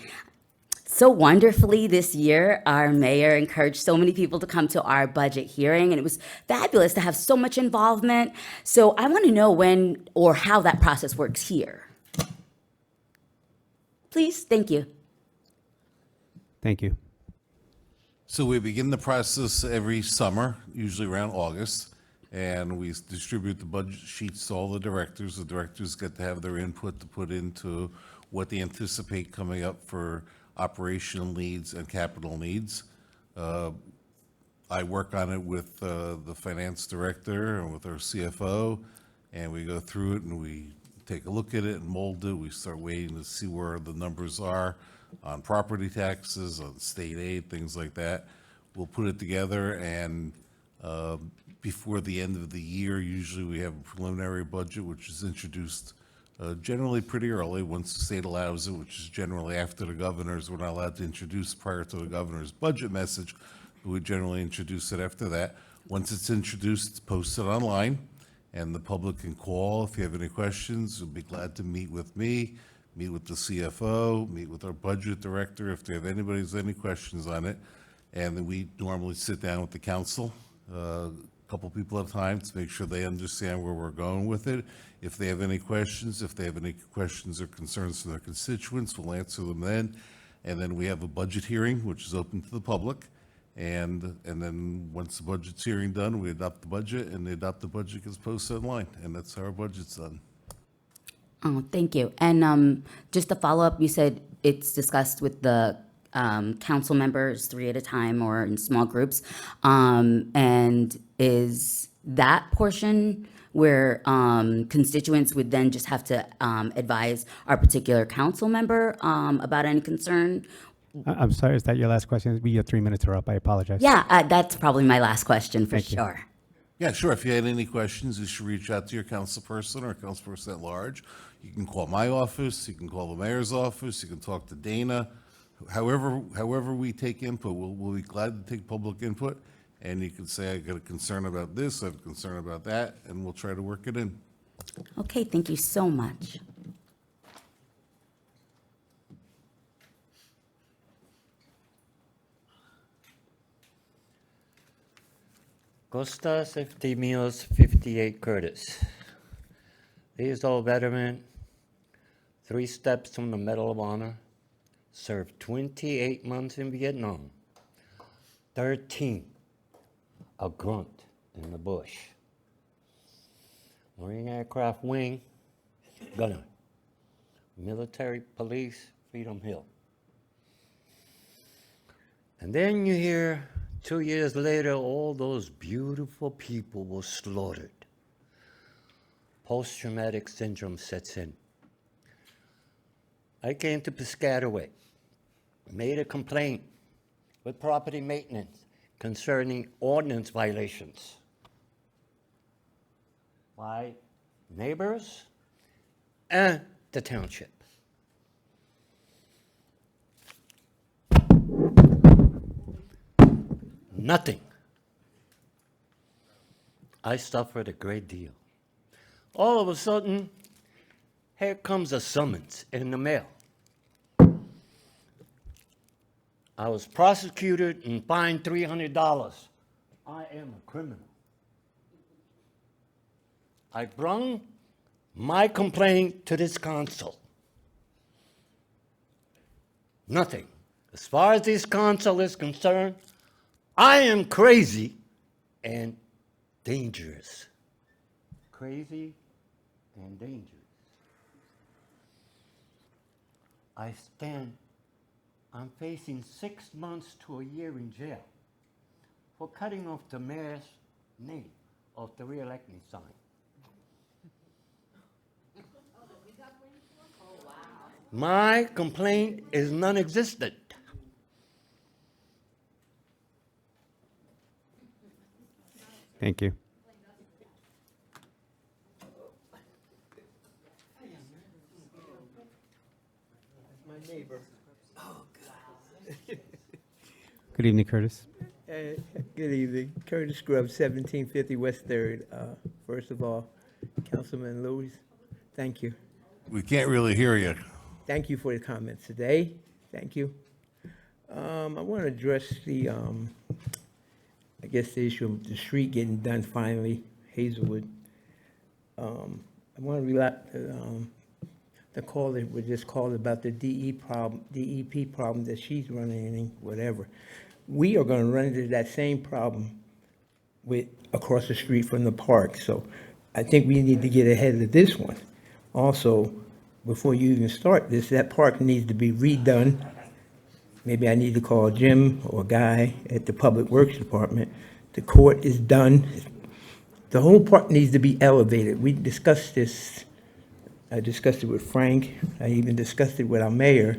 so wonderfully this year, our mayor encouraged so many people to come to our budget hearing, and it was fabulous to have so much involvement. So I want to know when or how that process works here. Please, thank you. Thank you. So we begin the process every summer, usually around August, and we distribute the budget sheets to all the directors. The directors get to have their input to put into what they anticipate coming up for operational needs and capital needs. I work on it with the finance director and with our CFO, and we go through it and we take a look at it and mold it. We start waiting to see where the numbers are on property taxes, on state aid, things like that. We'll put it together, and before the end of the year, usually we have a preliminary budget, which is introduced generally pretty early, once the state allows it, which is generally after the governor's. We're not allowed to introduce prior to the governor's budget message. We generally introduce it after that. Once it's introduced, it's posted online, and the public can call. If you have any questions, we'll be glad to meet with me, meet with the CFO, meet with our budget director if anybody has any questions on it. And then we normally sit down with the council, a couple people at a time, to make sure they understand where we're going with it. If they have any questions, or concerns from their constituents, we'll answer them then. And then we have a budget hearing, which is open to the public. And then once the budget's hearing done, we adopt the budget, and the adopted budget gets posted online, and that's how our budget's done. Oh, thank you. And just to follow up, you said it's discussed with the council members 3 at a time or in small groups. And is that portion where constituents would then just have to advise our particular council member about any concern? I'm sorry, is that your last question? Your 3 minutes are up. I apologize. Yeah, that's probably my last question for Thank you. sure. Yeah, sure. If you had any questions, you should reach out to your councilperson or councilperson at large. You can call my office, you can call the mayor's office, you can talk to Dana. However we take input, we'll be glad to take public input. And you can say, I got a concern about this, I have a concern about that, and we'll try to work it in. Okay, thank you so much. Costas Eftimios, 58 Curtis. These old veteran, 3 steps from the Medal of Honor, served 28 months in Vietnam, 13 a grunt in the bush, Marine Aircraft Wing, gunner, military police, Freedom Hill. And then you hear 2 years later, all those beautiful people were slaughtered. Post-traumatic syndrome sets in. I came to Piscataway, made a complaint with property maintenance concerning ordinance violations by neighbors and the township. Nothing. I suffered a great deal. All of a sudden, here comes a summons in the mail. I was prosecuted and fined $300. I am a criminal. I brung my complaint to this council. Nothing. As far as this council is concerned, I am crazy and dangerous. Crazy and dangerous. I'm facing 6 months to a year in jail for cutting off the mayor's name off the re-elect me sign. My complaint is non-existent. Thank you. My neighbor. Good evening, Curtis. Good evening. Curtis Grubb, 1750 West 3rd. First of all, Councilman Louis, thank you. We can't really hear you. Thank you for your comments today. Thank you. I want to address the, I guess the issue of the street getting done finally, Hazelwood. I want to relate the call that was just called about the DEP problem that she's running into, whatever. We are going to run into that same problem with across the street from the park. So I think we need to get ahead of this one. Also, before you even start this, that park needs to be redone maybe I need to call Jim or Guy at the Public Works Department. The court is done. The whole park needs to be elevated. We discussed this. I discussed it with Frank. I even discussed it with our mayor.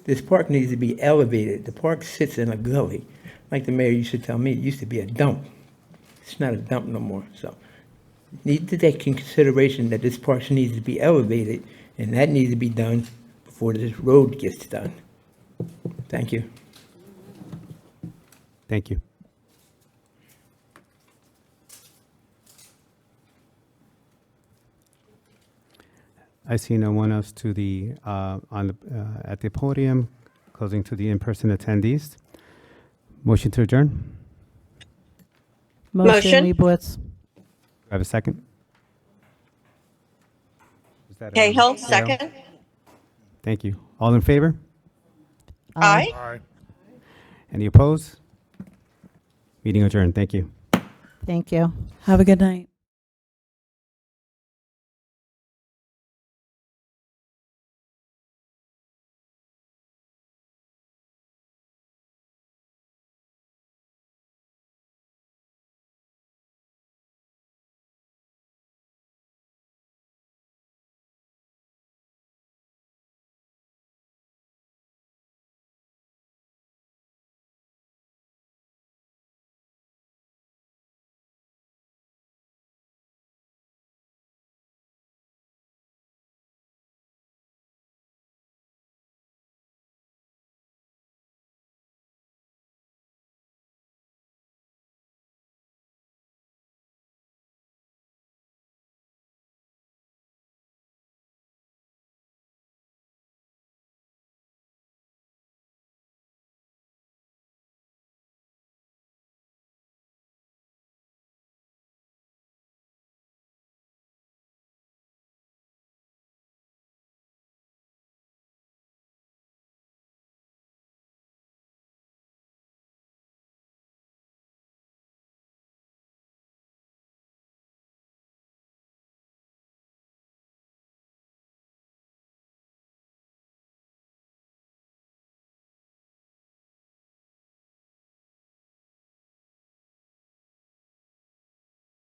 This park needs to be elevated. The park sits in a gully. Like the mayor used to tell me, it used to be a dump. It's not a dump no more. So need to take in consideration that this park needs to be elevated, and that needs to be done before this road gets done. Thank you. Thank you. I see no one else to the, at the podium, closing to the in-person attendees. Motion to adjourn? Motion, Leibowitz. Do I have a second? Is that, Cahill, second. Thank you. All in favor? Aye. Aye. Any opposed? Meeting adjourned. Thank you. Thank you. Have a good night.